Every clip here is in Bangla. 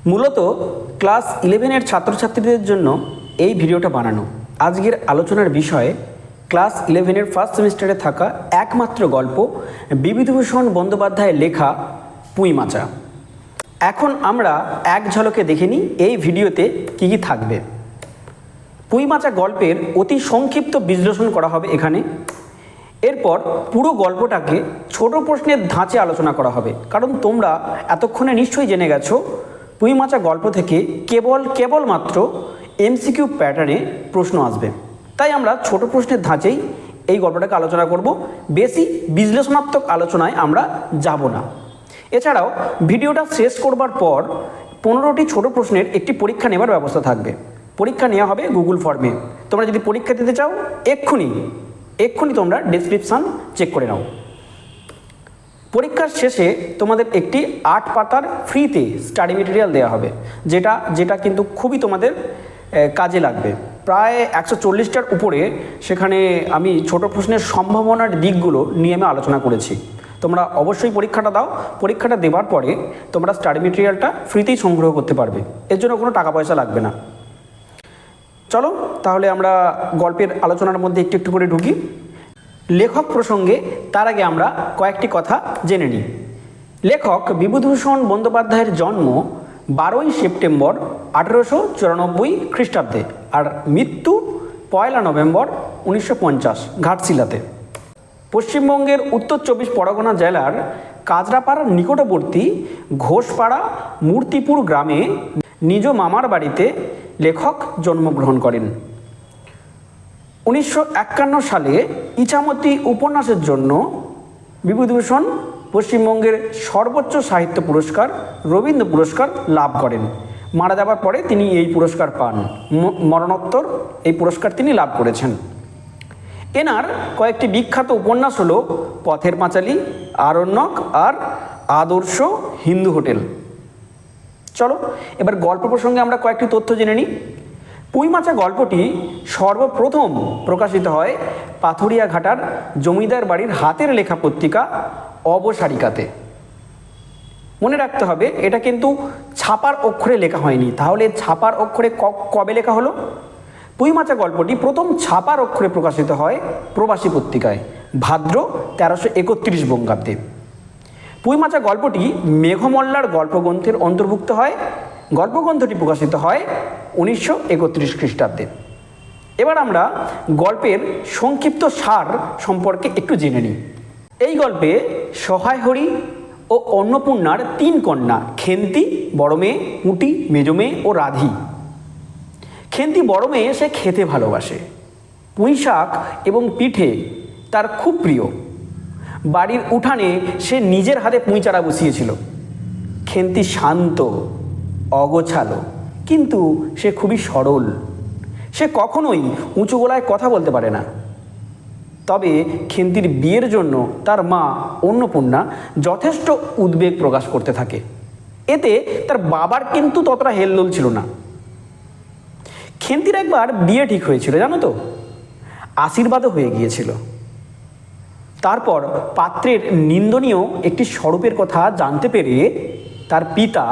মূলত ক্লাস 11-এর ছাত্রছাত্রীদের জন্য এই ভিডিওটা বানানো। আজকের আলোচনার বিষয় ক্লাস 11-এর ফার্স্ট সেমিস্টারে থাকা একমাত্র গল্প বিভূতিভূষণ বন্দ্যোপাধ্যায়ের লেখা পুঁই মাচা। এখন আমরা এক ঝলকে দেখে নিই এই ভিডিওতে কী কী থাকবে। পুঁই মাচা গল্পের অতি সংক্ষিপ্ত বিশ্লেষণ করা হবে এখানে। এরপর পুরো গল্পটাকে ছোট প্রশ্নের ধাঁচে আলোচনা করা হবে, কারণ তোমরা এতক্ষণে নিশ্চয়ই জেনে গেছো পুঁই মাচা গল্প থেকে কেবলমাত্র এমসিকিউ প্যাটার্নে প্রশ্ন আসবে। তাই আমরা ছোট প্রশ্নের ধাঁচেই এই গল্পটাকে আলোচনা করব, বেশি বিশ্লেষণাত্মক আলোচনায় আমরা যাব না। এছাড়াও ভিডিওটা শেষ করবার পর 15টি ছোট প্রশ্নের একটি পরীক্ষা নেওয়ার ব্যবস্থা থাকবে। পরীক্ষা নেওয়া হবে গুগল ফর্মে। তোমরা যদি পরীক্ষা দিতে চাও এক্ষুনি তোমরা ডেসক্রিপশান চেক করে নাও। পরীক্ষার শেষে তোমাদের একটি 8 পাতার ফ্রিতে স্টাডি মেটেরিয়াল দেওয়া হবে, যেটা কিন্তু খুবই তোমাদের কাজে লাগবে। প্রায় 140টার উপরে সেখানে আমি ছোট প্রশ্নের সম্ভাবনার দিকগুলো নিয়ে আমি আলোচনা করেছি। তোমরা অবশ্যই পরীক্ষাটা দাও। পরীক্ষাটা দেওয়ার পরে তোমরা স্টাডি মেটেরিয়ালটা ফ্রিতেই সংগ্রহ করতে পারবে, এর জন্য কোনো টাকা পয়সা লাগবে না। চলো তাহলে আমরা গল্পের আলোচনার মধ্যে একটু করে ঢুকি। লেখক প্রসঙ্গে তার আগে আমরা কয়েকটি কথা জেনে নিই। লেখক বিভূতিভূষণ বন্দ্যোপাধ্যায়ের জন্ম 12ই সেপ্টেম্বর 1894 খ্রিস্টাব্দে, আর মৃত্যু 1 নভেম্বর 1950 ঘাটশিলাতে। পশ্চিমবঙ্গের উত্তর 24 পরগনা জেলার কাজরাপাড়ার নিকটবর্তী ঘোষপাড়া মূর্তিপুর গ্রামে নিজ মামার বাড়িতে লেখক জন্মগ্রহণ করেন। 1951 সালে ইছামতি উপন্যাসের জন্য বিভূতিভূষণ পশ্চিমবঙ্গের সর্বোচ্চ সাহিত্য পুরস্কার রবীন্দ্র পুরস্কার লাভ করেন। মারা যাবার পরে তিনি এই পুরস্কার পান। মরণোত্তর এই পুরস্কার তিনি লাভ করেছেন। এনার কয়েকটি বিখ্যাত উপন্যাস হলো পথের পাঁচালী, আরণ্যক আর আদর্শ হিন্দু হোটেল। চলো এবার গল্প প্রসঙ্গে আমরা কয়েকটি তথ্য জেনে নিই। পুঁই মাচা গল্পটি সর্বপ্রথম প্রকাশিত হয় পাথুরিয়া ঘাটার জমিদার বাড়ির হাতের লেখা পত্রিকা অবসারিকাতে। মনে রাখতে হবে এটা কিন্তু ছাপার অক্ষরে লেখা হয়নি। তাহলে ছাপার অক্ষরে কবে লেখা হলো? পুঁই মাচা গল্পটি প্রথম ছাপার অক্ষরে প্রকাশিত হয় প্রবাসী পত্রিকায় ভাদ্র 1331 বঙ্গাব্দে। পুঁই মাচা গল্পটি মেঘমল্লার গল্পগ্রন্থের অন্তর্ভুক্ত হয়। গল্পগ্রন্থটি প্রকাশিত হয় 1931 খ্রিস্টাব্দে। এবার আমরা গল্পের সংক্ষিপ্ত সার সম্পর্কে একটু জেনে নিই। এই গল্পে সহায় হরি ও অন্নপূর্ণার 3 কন্যা, খেন্তি বড় মেয়ে, পুঁটি মেজ মেয়ে ও রাধি। খেন্তি বড় মেয়ে, সে খেতে ভালোবাসে। পুঁই শাক এবং পিঠে তার খুব প্রিয়। বাড়ির উঠানে সে নিজের হাতে পুঁই চারা বসিয়েছিল। খেন্তি শান্ত, অগোছালো, কিন্তু সে খুবই সরল। সে কখনোই উঁচু গলায় কথা বলতে পারে না। তবে খেন্তির বিয়ের জন্য তার মা অন্নপূর্ণা যথেষ্ট উদ্বেগ প্রকাশ করতে থাকে। এতে তার বাবার কিন্তু ততটা হেলদোল ছিল না। খেন্তির একবার বিয়ে ঠিক হয়েছিল, জানো তো, আশীর্বাদও হয়ে গিয়েছিল। তারপর পাত্রের নিন্দনীয় একটি স্বরূপের কথা জানতে পেরে তার পিতা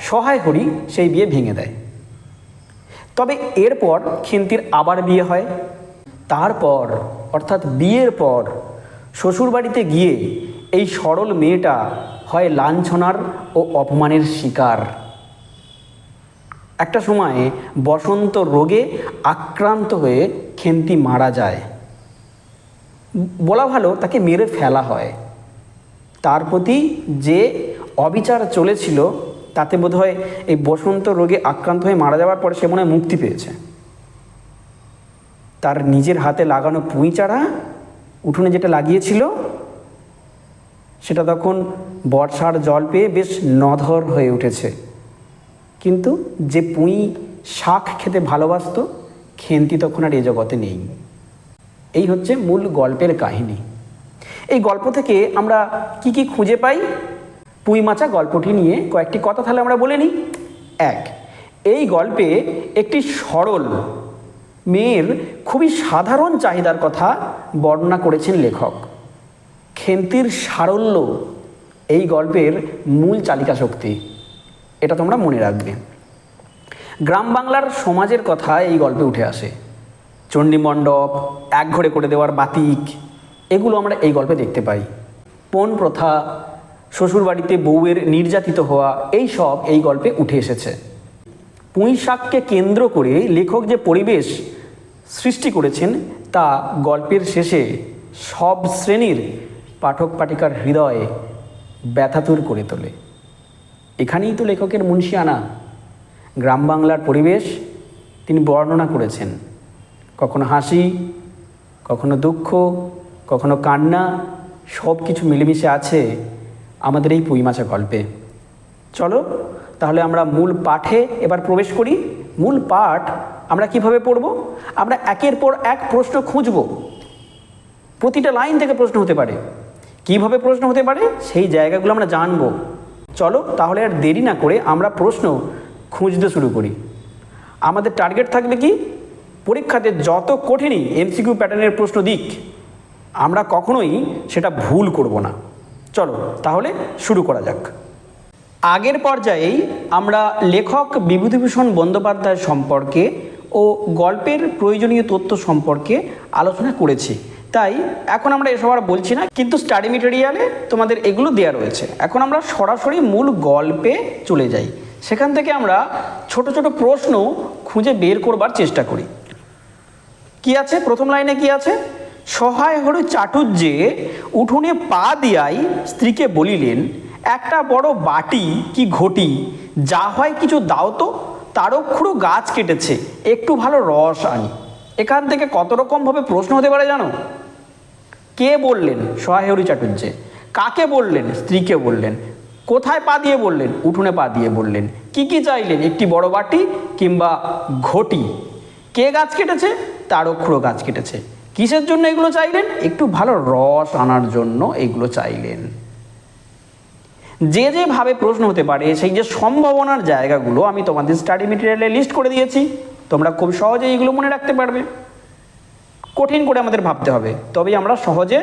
সহায় হরি সেই বিয়ে ভেঙে দেয়। তবে এরপর খেন্তির আবার বিয়ে হয়। তারপর অর্থাৎ বিয়ের পর শ্বশুরবাড়িতে গিয়ে এই সরল মেয়েটা হয় লাঞ্ছনার ও অপমানের শিকার। একটা সময়ে বসন্ত রোগে আক্রান্ত হয়ে খেন্তি মারা যায়। বলা ভালো তাকে মেরে ফেলা হয়। তার প্রতি যে অবিচার চলেছিল তাতে বোধহয় এই বসন্ত রোগে আক্রান্ত হয়ে মারা যাওয়ার পরে সে মনে হয় মুক্তি পেয়েছে। তার নিজের হাতে লাগানো পুঁই চারা উঠোনে যেটা লাগিয়েছিল সেটা তখন বর্ষার জল পেয়ে বেশ নধর হয়ে উঠেছে। কিন্তু যে পুঁই শাক খেতে ভালোবাসত খেন্তি তখন আর এ জগতে নেই। এই হচ্ছে মূল গল্পের কাহিনী। এই গল্প থেকে আমরা কি খুঁজে পাই? পুঁই মাচা গল্পটি নিয়ে কয়েকটি কথা তাহলে আমরা বলে নিই। 1, এই গল্পে একটি সরল মেয়ের খুবই সাধারণ চাহিদার কথা বর্ণনা করেছেন লেখক। খেন্তির সারল্য এই গল্পের মূল চালিকা শক্তি। এটা তোমরা মনে রাখবে। গ্রাম বাংলার সমাজের কথা এই গল্পে উঠে আসে। চণ্ডীমণ্ডপ, একঘরে করে দেওয়ার বাতিক, এগুলো আমরা এই গল্পে দেখতে পাই। পণ প্রথা, শ্বশুরবাড়িতে বউয়ের নির্যাতিত হওয়া, এই সব এই গল্পে উঠে এসেছে। পুঁই শাককে কেন্দ্র করে লেখক যে পরিবেশ সৃষ্টি করেছেন তা গল্পের শেষে সব শ্রেণীর পাঠক পাঠিকার হৃদয়ে ব্যথাতুর করে তোলে। এখানেই তো লেখকের মুনশিয়ানা। গ্রাম বাংলার পরিবেশ তিনি বর্ণনা করেছেন, কখনো হাসি, কখনো দুঃখ, কখনো কান্না, সব কিছু মিলেমিশে আছে আমাদের এই পুঁই মাছা গল্পে। চলো তাহলে আমরা মূল পাঠে এবার প্রবেশ করি। মূল পাঠ আমরা কিভাবে পড়ব? আমরা একের পর এক প্রশ্ন খুঁজব। প্রতিটা লাইন থেকে প্রশ্ন হতে পারে। কিভাবে প্রশ্ন হতে পারে সেই জায়গাগুলো আমরা জানব। চলো তাহলে আর দেরি না করে আমরা প্রশ্ন খুঁজতে শুরু করি। আমাদের টার্গেট থাকবে কি? পরীক্ষাতে যত কঠিনই এমসিকিউ প্যাটার্নের প্রশ্ন দিক, আমরা কখনোই সেটা ভুল করব না। চলো তাহলে শুরু করা যাক। আগের পর্যায়েই আমরা লেখক বিভূতিভূষণ বন্দ্যোপাধ্যায় সম্পর্কে ও গল্পের প্রয়োজনীয় তথ্য সম্পর্কে আলোচনা করেছি, তাই এখন আমরা এসব আর বলছি না, কিন্তু স্টাডি মেটেরিয়ালে তোমাদের এগুলো দেওয়া রয়েছে। এখন আমরা সরাসরি মূল গল্পে চলে যাই, সেখান থেকে আমরা ছোট ছোট প্রশ্ন খুঁজে বের করবার চেষ্টা করি। কি আছে প্রথম লাইনে? কি আছে? সহায় হরি চাটুর্যে উঠোনে পা দিয়াই স্ত্রীকে বলিলেন, একটা বড় বাটি কি ঘটি, যা হয় কিছু দাও তো, তারক্ষুড়ো গাছ কেটেছে, একটু ভালো রস আনি। এখান থেকে কত রকমভাবে প্রশ্ন হতে পারে জানো? কে বললেন? সহায় হরি চাটুর্যে। কাকে বললেন? স্ত্রীকে বললেন। কোথায় পা দিয়ে বললেন? উঠোনে পা দিয়ে বললেন। কি কি চাইলেন? একটি বড় বাটি কিংবা ঘটি। কে গাছ কেটেছে? তারক্ষুড়ো গাছ কেটেছে। কিসের জন্য এগুলো চাইলেন? একটু ভালো রস আনার জন্য এগুলো চাইলেন। যে যেভাবে প্রশ্ন হতে পারে সেই যে সম্ভাবনার জায়গাগুলো আমি তোমাদের স্টাডি মেটেরিয়ালে লিস্ট করে দিয়েছি, তোমরা খুব সহজে এগুলো মনে রাখতে পারবে। কঠিন করে আমাদের ভাবতে হবে, তবেই আমরা সহজে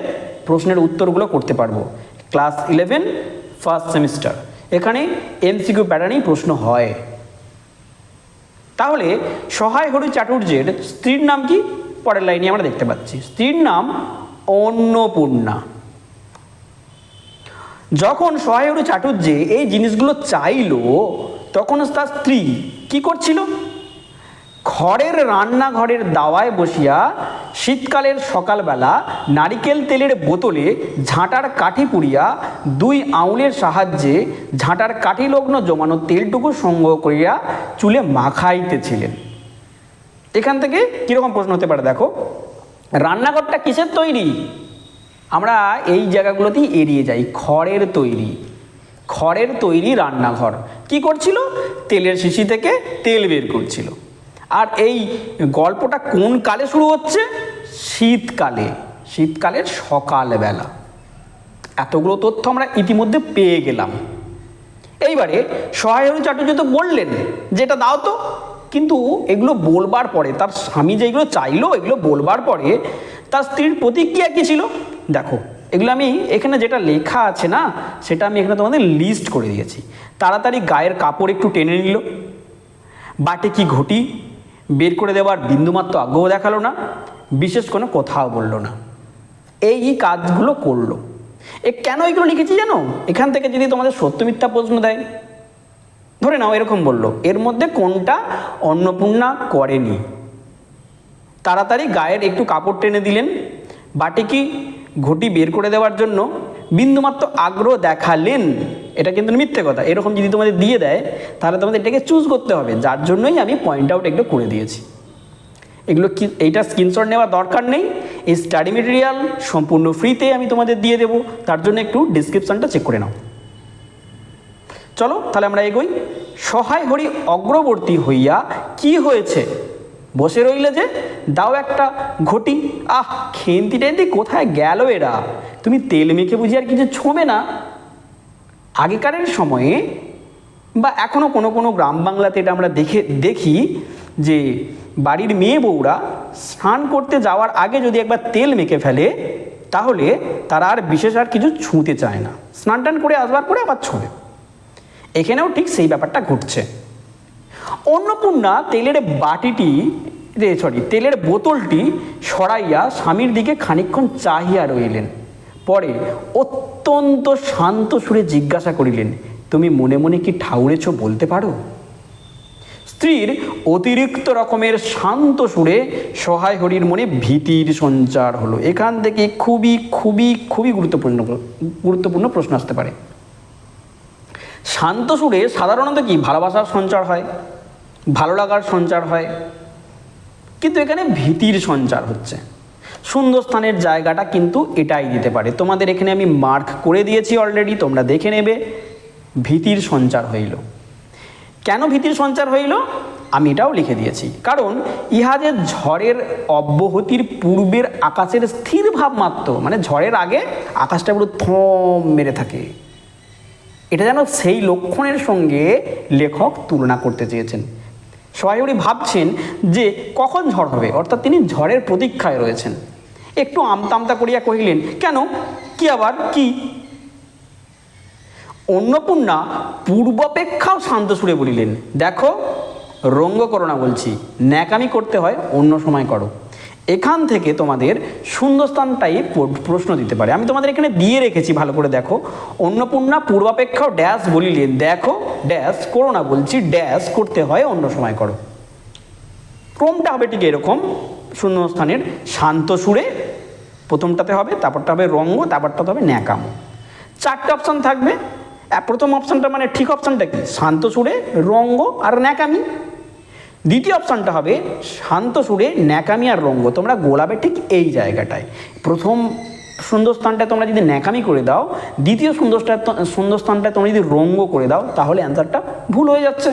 প্রশ্নের উত্তরগুলো করতে পারবো। ক্লাস 11 ফার্স্ট সেমিস্টার, এখানে এমসিকিউ প্যাটার্নেই প্রশ্ন হয়। তাহলে সহায় হরি চাটুর্যের স্ত্রীর নাম কি? পরের লাইনে আমরা দেখতে পাচ্ছি, স্ত্রীর নাম অন্নপূর্ণা। যখন সহায় হরি চাটুর্যে এই জিনিসগুলো চাইলো, তখন তার স্ত্রী কি করছিল? ঘরের রান্নাঘরের দাওয়ায় বসিয়া শীতকালের সকালবেলা নারিকেল তেলের বোতলে ঝাঁটার কাঠি পুড়িয়া 2 আঙুলের সাহায্যে ঝাঁটার কাঠি লগ্ন জমানো তেলটুকু সংগ্রহ করিয়া চুলে মাখাইতেছিলেন। এখান থেকে কীরকম প্রশ্ন হতে পারে দেখো। রান্নাঘরটা কিসের তৈরি? আমরা এই জায়গাগুলোতেই এড়িয়ে যাই। খড়ের তৈরি, খড়ের তৈরি রান্নাঘর। কি করছিল? তেলের শিশি থেকে তেল বের করছিল। আর এই গল্পটা কোন কালে শুরু হচ্ছে? শীতকালে, শীতকালের সকালবেলা। এতগুলো তথ্য আমরা ইতিমধ্যে পেয়ে গেলাম। এইবারে সহায় হরি চাটুর্য তো বললেন যেটা দাও তো, কিন্তু এগুলো বলবার পরে তার স্বামী যেগুলো চাইলো, এগুলো বলবার পরে তার স্ত্রীর প্রতিক্রিয়া কী ছিল দেখো। এগুলো আমি এখানে যেটা লেখা আছে না, সেটা আমি এখানে তোমাদের লিস্ট করে দিয়েছি। তাড়াতাড়ি গায়ের কাপড় একটু টেনে নিল, বাটে কি ঘটি বের করে দেওয়ার বিন্দুমাত্র আগ্রহ দেখালো না, বিশেষ কোনো কথাও বললো না। এই কাজগুলো করলো। কেন এগুলো লিখেছি জানো? এখান থেকে যদি তোমাদের সত্য মিথ্যা প্রশ্ন দেয়, ধরে নাও এরকম বললো, এর মধ্যে কোনটা অন্নপূর্ণা করেনি? তাড়াতাড়ি গায়ের একটু কাপড় টেনে দিলেন, বাটি কি ঘটি বের করে দেওয়ার জন্য বিন্দুমাত্র আগ্রহ দেখালেন, এটা কিন্তু মিথ্যে কথা। এরকম যদি তোমাদের দিয়ে দেয় তাহলে তোমাদের এটাকে চুজ করতে হবে, যার জন্যই আমি পয়েন্ট আউট এগুলো করে দিয়েছি। এগুলো কি এইটা স্ক্রিনশট নেওয়ার দরকার নেই, এই স্টাডি মেটেরিয়াল সম্পূর্ণ ফ্রিতে আমি তোমাদের দিয়ে দেবো, তার জন্য একটু ডিসক্রিপশানটা চেক করে নাও। চলো তাহলে আমরা এগোই। সহায় হরি অগ্রবর্তী হইয়া কি হয়েছে? বসে রইলে যে, দাও একটা ঘটি। আহ, খেন্তি টেন্তি কোথায় গেল এরা? তুমি তেল মেখে বুঝি আর কিছু ছোঁবে না? আগেকারের সময়ে বা এখনও কোনো কোনো গ্রাম বাংলাতে এটা আমরা দেখি যে বাড়ির মেয়ে বউরা স্নান করতে যাওয়ার আগে যদি একবার তেল মেখে ফেলে, তাহলে তারা আর বিশেষ আর কিছু ছুঁতে চায় না, স্নান টান করে আসবার পরে আবার ছোঁবে। এখানেও ঠিক সেই ব্যাপারটা ঘটছে। অন্নপূর্ণা তেলের বোতলটি সরাইয়া স্বামীর দিকে খানিকক্ষণ চাহিয়া রইলেন। পরে অত্যন্ত শান্ত সুরে জিজ্ঞাসা করিলেন, তুমি মনে মনে কি ঠাউরেছ বলতে পারো? স্ত্রীর অতিরিক্ত রকমের শান্ত সুরে সহায় হরির মনে ভীতির সঞ্চার হলো। এখান থেকে খুবই খুবই খুবই গুরুত্বপূর্ণ প্রশ্ন আসতে পারে। শান্ত সুরে সাধারণত কি ভালোবাসার সঞ্চার হয়, ভালো লাগার সঞ্চার হয়, কিন্তু এখানে ভীতির সঞ্চার হচ্ছে। শূন্যস্থানের জায়গাটা কিন্তু এটাই দিতে পারে। তোমাদের এখানে আমি মার্ক করে দিয়েছি অলরেডি, তোমরা দেখে নেবে। ভীতির সঞ্চার হইল। কেন ভীতির সঞ্চার হইল আমি এটাও লিখে দিয়েছি, কারণ ইহা যে ঝড়ের অব্যাহতির পূর্বের আকাশের স্থির ভাব মাত্র, মানে ঝড়ের আগে আকাশটা পুরো থম মেরে থাকে, এটা যেন সেই লক্ষণের সঙ্গে লেখক তুলনা করতে চেয়েছেন। সহায়রি ভাবছেন যে কখন ঝড় হবে, অর্থাৎ তিনি ঝড়ের প্রতীক্ষায় রয়েছেন। একটু আমতামতা করিয়া কহিলেন, কেন, কি আবার কি? অন্নপূর্ণা পূর্বাপেক্ষাও শান্ত সুরে বলিলেন, দেখো, রঙ্গ করো না বলছি, ন্যাকামি করতে হয় অন্য সময় করো। এখান থেকে তোমাদের শূন্যস্থানটাই প্রশ্ন দিতে পারে। আমি তোমাদের এখানে দিয়ে রেখেছি, ভালো করে দেখো। অন্নপূর্ণা পূর্বাপেক্ষাও ড্যাশ বলিলেন, দেখো, ড্যাশ করো না বলছি, ড্যাশ করতে হয় অন্য সময় করো। ক্রমটা হবে ঠিক এরকম, শূন্যস্থানের শান্ত সুরে প্রথমটাতে হবে, তারপরটা হবে রঙ্গ, তারপরটাতে হবে ন্যাকামো। 4টে অপশান থাকবে। প্রথম অপশানটা মানে ঠিক অপশানটা কি, শান্ত সুরে, রঙ্গ আর ন্যাকামি। দ্বিতীয় অপশানটা হবে শান্ত সুরে, ন্যাকামি আর রঙ্গ। তোমরা গোলাবে ঠিক এই জায়গাটায়। প্রথম শূন্যস্থানটায় তোমরা যদি ন্যাকামি করে দাও, দ্বিতীয় শূন্যস্থানটায় তোমরা যদি রঙ্গ করে দাও, তাহলে অ্যান্সারটা ভুল হয়ে যাচ্ছে।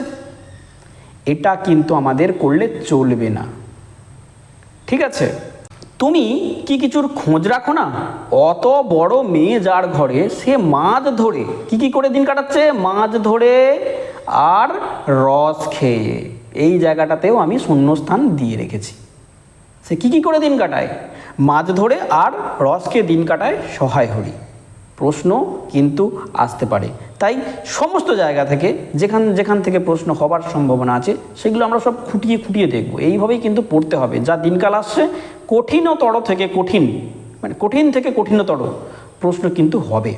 এটা কিন্তু আমাদের করলে চলবে না, ঠিক আছে? তুমি কি কিছুর খোঁজ রাখো না? অত বড় মেয়ে যার ঘরে, সে মাছ ধরে কি করে দিন কাটাচ্ছে? মাছ ধরে আর রস খেয়ে। এই জায়গাটাতেও আমি শূন্যস্থান দিয়ে রেখেছি। সে কি করে দিন কাটায়? মাছ ধরে আর রস খেয়ে দিন কাটায় সহায় হরি। প্রশ্ন কিন্তু আসতে পারে। তাই সমস্ত জায়গা থেকে যেখান থেকে প্রশ্ন হবার সম্ভাবনা আছে, সেগুলো আমরা সব খুঁটিয়ে দেখব। এইভাবেই কিন্তু পড়তে হবে। যা দিনকাল আসছে, কঠিনতর থেকে কঠিন, মানে কঠিন থেকে কঠিনতর প্রশ্ন কিন্তু হবে।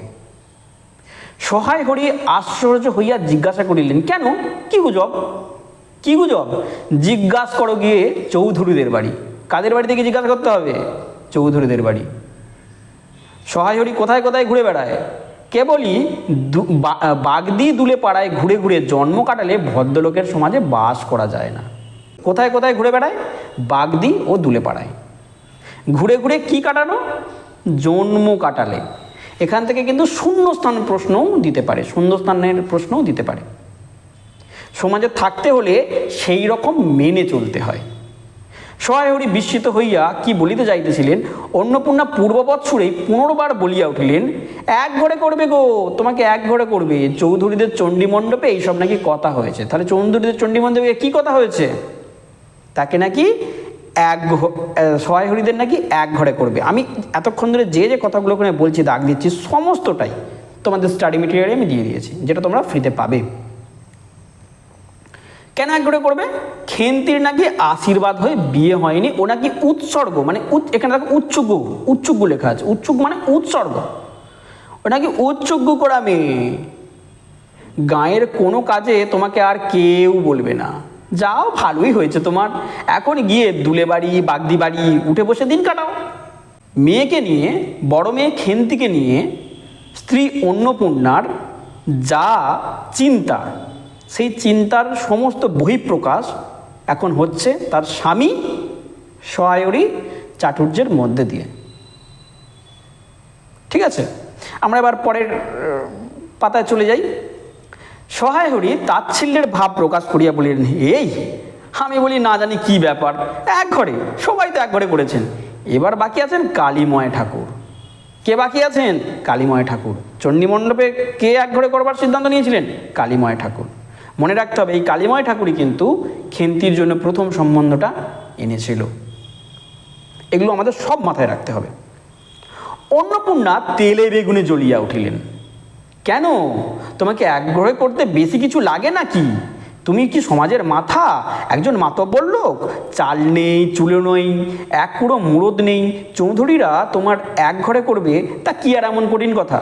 সহায় হরি আশ্চর্য হইয়া জিজ্ঞাসা করিলেন, কেন, কি গুজব? জিজ্ঞাসা করো গিয়ে চৌধুরীদের বাড়ি। কাদের বাড়ি থেকে জিজ্ঞাসা করতে হবে? চৌধুরীদের বাড়ি। সহায় হরি কোথায় কোথায় ঘুরে বেড়ায়? কেবলই বাগদি দুলে পাড়ায় ঘুরে ঘুরে জন্ম কাটালে ভদ্রলোকের সমাজে বাস করা যায় না। কোথায় কোথায় ঘুরে বেড়ায়? বাগদি ও দুলে পাড়ায় ঘুরে ঘুরে কি কাটানো? জন্ম কাটালে। এখান থেকে কিন্তু শূন্যস্থান প্রশ্নও দিতে পারে, শূন্যস্থানের প্রশ্নও দিতে পারে। সমাজে থাকতে হলে সেই রকম মেনে চলতে হয়। সহায় হরি বিস্মিত হইয়া কি বলিতে যাইতেছিলেন, অন্নপূর্ণা পূর্ববৎ সুরেই 15 বার বলিয়া উঠিলেন, এক ঘরে করবে গো, তোমাকে এক ঘরে করবে। চৌধুরীদের চণ্ডী মণ্ডপে এইসব নাকি কথা হয়েছে। তাহলে চৌধুরীদের চণ্ডী মণ্ডপে কি কথা হয়েছে? তাকে নাকি সহায় হরিদের নাকি এক ঘরে করবে। আমি এতক্ষণ ধরে যে কথাগুলো ওখানে বলছি, দাগ দিচ্ছি, সমস্তটাই তোমাদের স্টাডি মেটেরিয়ালে আমি দিয়ে দিয়েছি, যেটা তোমরা ফ্রিতে পাবে। কেন এক ঘরে করবে? খেন্তির নাকি আশীর্বাদ হয়ে বিয়ে হয়নি, ও নাকি উৎসর্গ, মানে এখানে দেখো উৎসুগ্য লেখা আছে, উৎসুক মানে উৎসর্গ, ও নাকি উৎসুগ্য করা মেয়ে। গাঁয়ের কোনো কাজে তোমাকে আর কেউ বলবে না। যাও, ভালোই হয়েছে তোমার, এখন গিয়ে দুলে বাড়ি বাগদি বাড়ি উঠে বসে দিন কাটাও। মেয়েকে নিয়ে, বড় মেয়ে খেন্তিকে নিয়ে স্ত্রী অন্নপূর্ণার যা চিন্তা, সেই চিন্তার সমস্ত বহিঃপ্রকাশ এখন হচ্ছে তার স্বামী সহায়রী চাটুর্যের মধ্যে দিয়ে। ঠিক আছে, আমরা এবার পরের পাতায় চলে যাই। সহায় হরি তাচ্ছিল্যের ভাব প্রকাশ করিয়া বলিলেন, এই আমি বলি না জানি কি ব্যাপার, এক ঘরে, সবাই তো এক ঘরে করেছেন, এবার বাকি আছেন কালীময় ঠাকুর। কে বাকি আছেন? কালীময় ঠাকুর। চণ্ডী মণ্ডপে কে এক ঘরে করবার সিদ্ধান্ত নিয়েছিলেন? কালীময় ঠাকুর। মনে রাখতে হবে, এই কালীময় ঠাকুরই কিন্তু খেন্তির জন্য প্রথম সম্বন্ধটা এনেছিল। এগুলো আমাদের সব মাথায় রাখতে হবে। অন্নপূর্ণা তেলে বেগুনে জ্বলিয়া উঠিলেন। কেন? তোমাকে আগ্রহ করতে বেশি কিছু লাগে নাকি? তুমি কি সমাজের মাথা, একজন মাতব্বর লোক? চাল নেই, চুলো নেই, এক কুড়ো মুরদ নেই, চৌধুরীরা তোমার এক ঘরে করবে, তা কি আর এমন কঠিন কথা?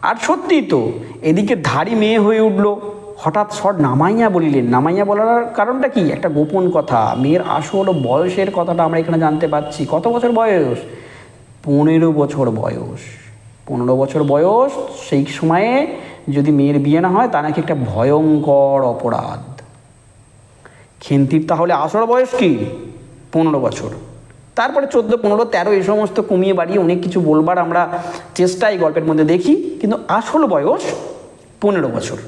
আর সত্যিই তো, এদিকে ধাড়ি মেয়ে হয়ে উঠলো, হঠাৎ শট নামাইয়া বলিলেন। নামাইয়া বলার কারণটা কি? একটা গোপন কথা, মেয়ের আসল বয়সের কথাটা আমরা এখানে জানতে পারছি। কত বছর বয়স? 15 বছর বয়স। 15 বছর বয়স, সেই সময়ে যদি মেয়ের বিয়ে না হয় তা নাকি একটা ভয়ঙ্কর অপরাধ। খেন্তির তাহলে আসল বয়স কি? 15 বছর। তারপরে 14, 15, 13 এই সমস্ত কমিয়ে বাড়িয়ে অনেক কিছু বলবার আমরা চেষ্টাই গল্পের মধ্যে দেখি, কিন্তু আসল বয়স 15 বছর।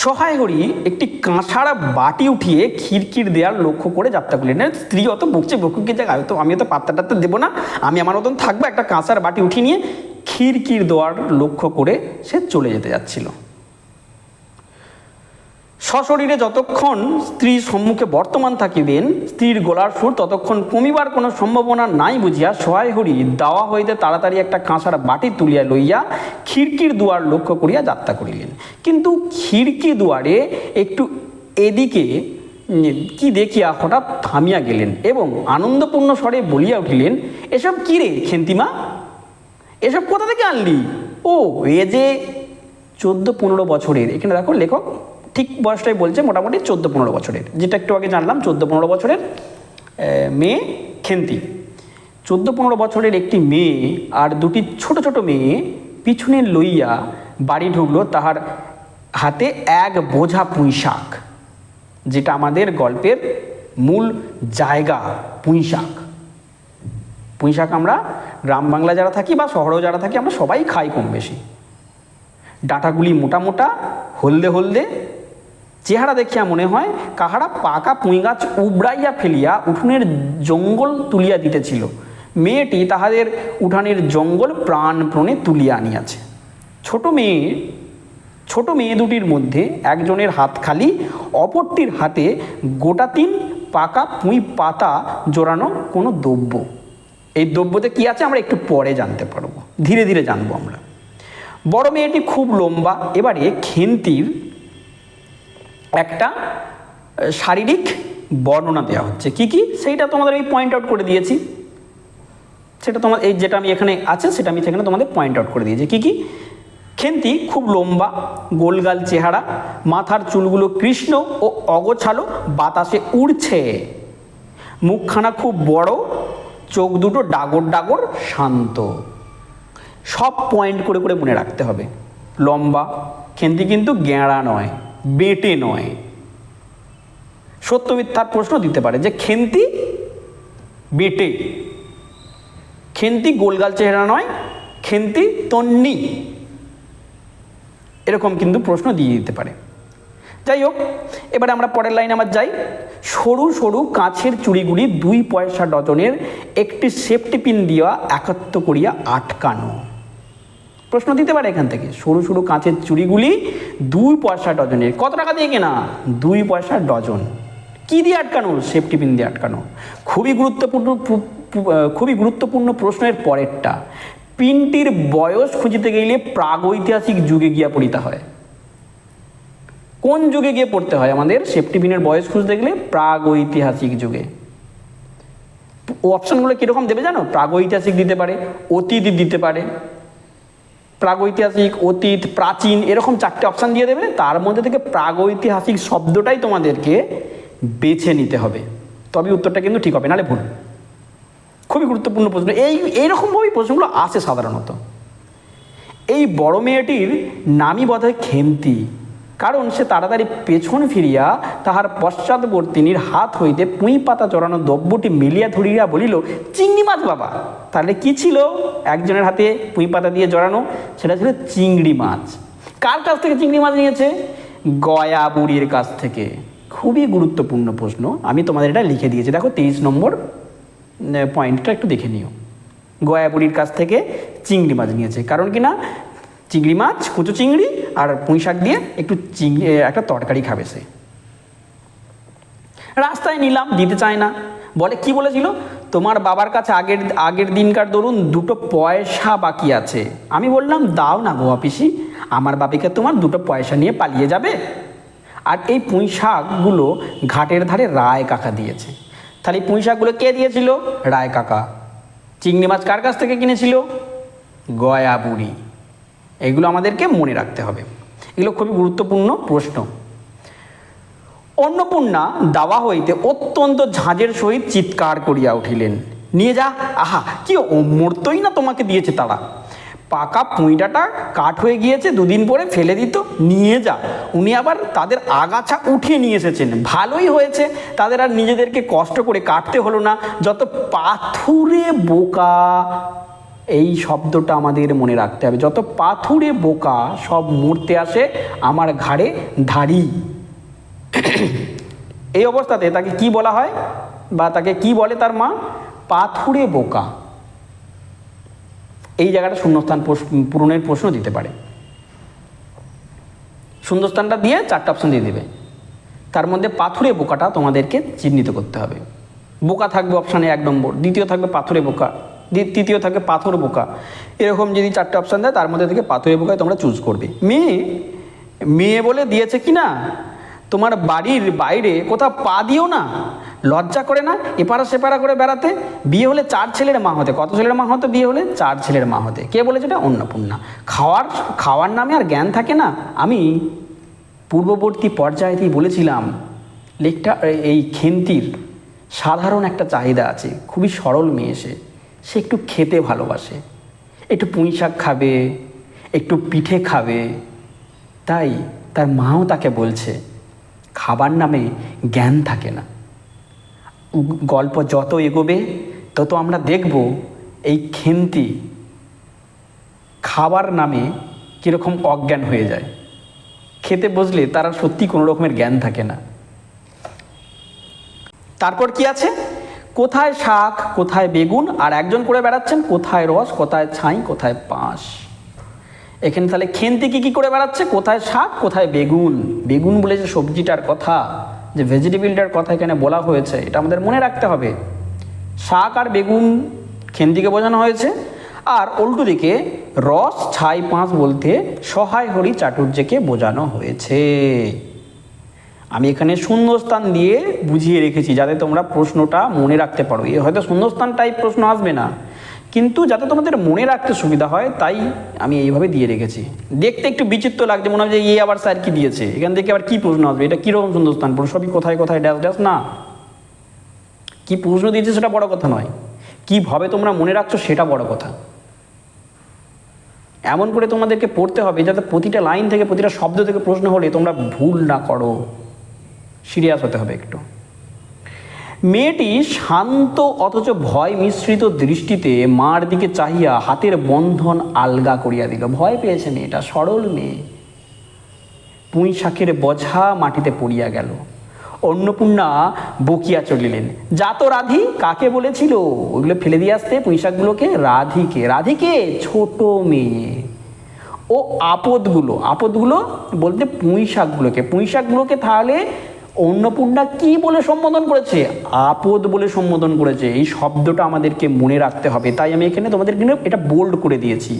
সহায় হরি একটি কাঁসার বাটি উঠিয়ে খিড়কির দেয়াল লক্ষ্য করে যাত্রা করলেন। স্ত্রী অত বকছে, বকুকে যাক, আমি তো পাত্তা টাত্তা দেবো না, আমি আমার মতন থাকবো। একটা কাঁসার বাটি উঠিয়ে নিয়ে খিড়কির দেওয়ার লক্ষ্য করে সে চলে যেতে যাচ্ছিল। সশরীরে যতক্ষণ স্ত্রীর সম্মুখে বর্তমান থাকিবেন, স্ত্রীর গলার সুর ততক্ষণ কমিবার কোনো সম্ভাবনা নাই বুঝিয়া সহায় হরি দাওয়া হইতে তাড়াতাড়ি একটা কাঁসার বাটি তুলিয়া লইয়া খিড়কির দুয়ার লক্ষ্য করিয়া যাত্রা করিলেন। কিন্তু খিড়কি দুয়ারে একটু এদিকে কি দেখিয়া হঠাৎ থামিয়া গেলেন এবং আনন্দপূর্ণ স্বরে বলিয়া উঠিলেন, এসব কি রে খেন্তিমা, এসব কোথা থেকে আনলি? ও, এ যে 14-15 বছরের। এখানে দেখো লেখক ঠিক বয়সটাই বলছে, মোটামুটি 14-15 বছরের, যেটা একটু আগে জানলাম। 14-15 বছরের মেয়ে খেন্তি। 14-15 বছরের একটি মেয়ে আর দুটি ছোট ছোট মেয়ে পিছনে লইয়া বাড়ি ঢুকলো, তাহার হাতে এক বোঝা পুঁই শাক, যেটা আমাদের গল্পের মূল জায়গা। পুঁই শাক, পুঁই শাক আমরা গ্রাম বাংলা যারা থাকি বা শহরেও যারা থাকি আমরা সবাই খাই কম বেশি। ডাঁটাগুলি মোটা মোটা, হলদে হলদে, চেহারা দেখিয়া মনে হয় কাহারা পাকা পুঁই গাছ উবড়াইয়া ফেলিয়া উঠোনের জঙ্গল তুলিয়া দিতেছিল। মেয়েটি তাহাদের উঠানের জঙ্গল প্রাণপণে তুলিয়া আনিয়াছে। ছোট মেয়ে দুটির মধ্যে একজনের হাত খালি, অপরটির হাতে গোটা 3 পাকা পুঁই পাতা জোড়ানো কোনো দ্রব্য। এই দ্রব্যতে কি আছে আমরা একটু পরে জানতে পারবো, ধীরে ধীরে জানবো আমরা। বড় মেয়েটি খুব লম্বা। এবারে খেন্তির একটা শারীরিক বর্ণনা দেওয়া হচ্ছে। কি কি সেইটা তোমাদের আমি পয়েন্ট আউট করে দিয়েছি, সেটা তোমার এই যেটা আমি এখানে আছে সেটা আমি সেখানে তোমাদের পয়েন্ট আউট করে দিয়েছি। কি কি? খেন্তি খুব লম্বা, গোলগাল চেহারা, মাথার চুলগুলো কৃষ্ণ ও অগোছালো, বাতাসে উড়ছে। মুখখানা খুব বড়, চোখ দুটো ডাগর ডাগর, শান্ত। সব পয়েন্ট করে করে মনে রাখতে হবে। লম্বা, খেন্তি কিন্তু গেঁড়া নয়, বেটে নয়। সত্য মিথ্যার প্রশ্ন দিতে পারে যে খেন্তি বেটে, খেন্তি গোলগাল চেহারা নয়, খেন্তি তন্নি, এরকম কিন্তু প্রশ্ন দিয়ে দিতে পারে। যাই হোক, এবারে আমরা পরের লাইন আমার যাই। সরু সরু কাঁচের চুড়িগুলি 2 পয়সা ডজনের, একটি সেফটি পিন দিয়া একত্র করিয়া আটকানো। প্রশ্ন দিতে পারে এখান থেকে। সরু সরু কাঁচের চুড়িগুলি 2 পয়সা ডজনের। কত টাকা দিয়ে কেনা? 2 পয়সা ডজন। কি দিয়ে আটকানো? সেফটি পিন দিয়ে আটকানো। খুবই গুরুত্বপূর্ণ প্রশ্নের পরেরটা। পিনটির বয়স খুঁজিতে গেলে প্রাগৈতিহাসিক যুগে গিয়া পড়িতে হয়। কোন যুগে গিয়ে পড়তে হয় আমাদের সেফটি পিনের বয়স খুঁজতে গেলে? প্রাগৈতিহাসিক যুগে। অপশানগুলো কীরকম দেবে জানো? প্রাগৈতিহাসিক দিতে পারে, অতীত দিতে পারে, প্রাগৈতিহাসিক, অতীত, প্রাচীন, এরকম 4টে অপশান দিয়ে দেবে। তার মধ্যে থেকে প্রাগৈতিহাসিক শব্দটাই তোমাদেরকে বেছে নিতে হবে, তবে উত্তরটা কিন্তু ঠিক হবে, নাহলে ভুল। খুবই গুরুত্বপূর্ণ প্রশ্ন। এইরকমভাবেই প্রশ্নগুলো আসে সাধারণত। এই বড় মেয়েটির নামই বোধহয় খেন্তি, কারণ সে তাড়াতাড়ি পেছন ফিরিয়া তাহার পশ্চাৎবর্তিনীর হাত হইতে পুঁই পাতা চড়ানো দ্রব্যটি মেলিয়া ধরিয়া বলিল, চিংড়ি মাছ বাবা। তাহলে কি ছিল একজনের হাতে পুঁই পাতা দিয়ে জড়ানো? সেটা ছিল চিংড়ি মাছ। কার কাছ থেকে চিংড়ি মাছ নিয়েছে? গয়া বুড়ির কাছ থেকে। খুবই গুরুত্বপূর্ণ প্রশ্ন, আমি তোমাদের এটা লিখে দিয়েছি। দেখো 23 নম্বর পয়েন্টটা একটু দেখে নিও। গয়া বুড়ির কাছ থেকে চিংড়ি মাছ নিয়েছে, কারণ কি না চিংড়ি মাছ, কুচো চিংড়ি আর পুঁই শাক দিয়ে একটু একটা তরকারি খাবে সে। রাস্তায় নিলাম, দিতে চায় না, বলে কি বলেছিল, তোমার বাবার কাছে আগের আগের দিনকার ধরুন 2টো পয়সা বাকি আছে। আমি বললাম দাও না গো পিসি, আমার বাপিকে তোমার 2টো পয়সা নিয়ে পালিয়ে যাবে। আর এই পুঁই শাকগুলো ঘাটের ধারে রায় কাকা দিয়েছে। তাহলে এই পুঁই শাকগুলো কে দিয়েছিল? রায় কাকা। চিংড়ি মাছ কার কাছ থেকে কিনেছিল? গয়া বুড়ি। এগুলো আমাদেরকে মনে রাখতে হবে, এগুলো খুবই গুরুত্বপূর্ণ প্রশ্ন। অন্নপূর্ণা দাওয়া হইতে অত্যন্ত ঝাঁঝের সহিত চিৎকার করিয়া উঠিলেন, নিয়ে যা। আহা, কি মরতই না তোমাকে দিয়েছে তারা। পাকা পুঁইডাটা কাঠ হয়ে গিয়েছে, 2 দিন পরে ফেলে দিত, নিয়ে যা। উনি আবার তাদের আগাছা উঠিয়ে নিয়ে এসেছেন, ভালোই হয়েছে, তাদের আর নিজেদেরকে কষ্ট করে কাটতে হলো না। যত পাথুরে বোকা, এই শব্দটা আমাদের মনে রাখতে হবে। যত পাথুরে বোকা সব মরতে আসে আমার ঘাড়ে ধাড়ি। এই অবস্থাতে তাকে কি বলা হয়, বা তাকে কি বলে তার মা? পাথুরে বোকা। এই জায়গাটা শূন্যস্থান পূরণের প্রশ্ন দিতে পারে। শূন্যস্থানটা দিয়ে 4টে অপশন দিয়ে দেবে, তার মধ্যে পাথুরে বোকাটা তোমাদেরকে চিহ্নিত করতে হবে। বোকা থাকবে অপশানে 1 নম্বর, দ্বিতীয় থাকবে পাথুরে বোকা, তৃতীয় থাকবে পাথর বোকা। এরকম যদি 4টে অপশান দেয় তার মধ্যে থেকে পাথুরে বোকায় তোমরা চুজ করবে। মেয়ে বলে দিয়েছে কি না, তোমার বাড়ির বাইরে কোথাও পা দিও না, লজ্জা করে না এপাড়া সেপাড়া করে বেড়াতে? বিয়ে হলে 4 ছেলের মা হতে। কত ছেলের মা হতো বিয়ে হলে? 4 ছেলের মা হতে। কে বলেছে এটা? অন্নপূর্ণা। খাওয়ার নামে আর জ্ঞান থাকে না। আমি পূর্ববর্তী পর্যায়েতেই বলেছিলাম লেখটা এই খেন্তির সাধারণ একটা চাহিদা আছে, খুবই সরল মেয়ে। সে একটু খেতে ভালোবাসে, একটু পুঁই শাক খাবে, একটু পিঠে খাবে। তাই তার মাও তাকে বলছে খাবার নামে জ্ঞান থাকে না। গল্প যত এগোবে তত আমরা দেখব এই খেন্তি খাবার নামে কীরকম অজ্ঞান হয়ে যায়। খেতে বসলে তারা সত্যি কোনো রকমের জ্ঞান থাকে না। তারপর কি আছে? কোথায় শাক, কোথায় বেগুন, আর একজন করে বেড়াচ্ছেন কোথায় রস, কোথায় ছাই, কোথায় পাঁশ। এখানে তাহলে খেন্তি কি করে বেড়াচ্ছে? কোথায় শাক, কোথায় বেগুন। বেগুন বলে যে সবজিটার কথা, যে ভেজিটেবিলটার কথা এখানে বলা হয়েছে, এটা আমাদের মনে রাখতে হবে। শাক আর বেগুন খেন্তিকে বোঝানো হয়েছে, আর উল্টো দিকে রস, ছাই, পাঁশ বলতে সহায় হরি চাটুর্যকে বোঝানো হয়েছে। আমি এখানে শূন্যস্থান দিয়ে বুঝিয়ে রেখেছি যাতে তোমরা প্রশ্নটা মনে রাখতে পারো। এ হয়তো শূন্যস্থান টাইপ প্রশ্ন আসবে না, কিন্তু যাতে তোমাদের মনে রাখতে সুবিধা হয় তাই আমি এইভাবে দিয়ে রেখেছি। দেখতে একটু বিচিত্র লাগছে, মনে হয় যে আবার স্যার কি দিয়েছে, এখান থেকে আবার কি প্রশ্ন আসবে, এটা কীরকম শূন্যস্থান প্রশ্ন, সবই কোথায় কোথায় ড্যাশ ড্যাশ না। কি প্রশ্ন দিয়েছে সেটা বড় কথা নয়, কীভাবে তোমরা মনে রাখছো সেটা বড় কথা। এমন করে তোমাদেরকে পড়তে হবে যাতে প্রতিটা লাইন থেকে, প্রতিটা শব্দ থেকে প্রশ্ন হলে তোমরা ভুল না করো। সিরিয়াস হতে হবে একটু। মেয়েটি শান্ত অথচ ভয় মিশ্রিত দৃষ্টিতে মার দিকে চাহিয়া হাতের বন্ধন আলগা করিয়া দিল। ভয় পেয়েছে মেয়েটা, সরল মেয়ে। পুঁই শাকের বোঝা মাটিতে পড়িয়া গেল। অন্নপূর্ণা বকিয়া চলিলেন, যা তো রাধি, কাকে বলেছিল ওইগুলো ফেলে দিয়ে আসতে পুঁই শাকগুলোকে? রাধিকে। রাধিকে? ছোট মেয়ে। ও আপদগুলো বলতে পুঁই শাকগুলোকে তাহলে অন্নপূর্ণা কি বলে সম্বোধন করেছে? আপদ বলে সম্বোধন করেছে। এই শব্দটা আমাদেরকে মনে রাখতে হবে, তাই আমি এখানে তোমাদের কিন্তু এটা বোল্ড করে দিয়েছি।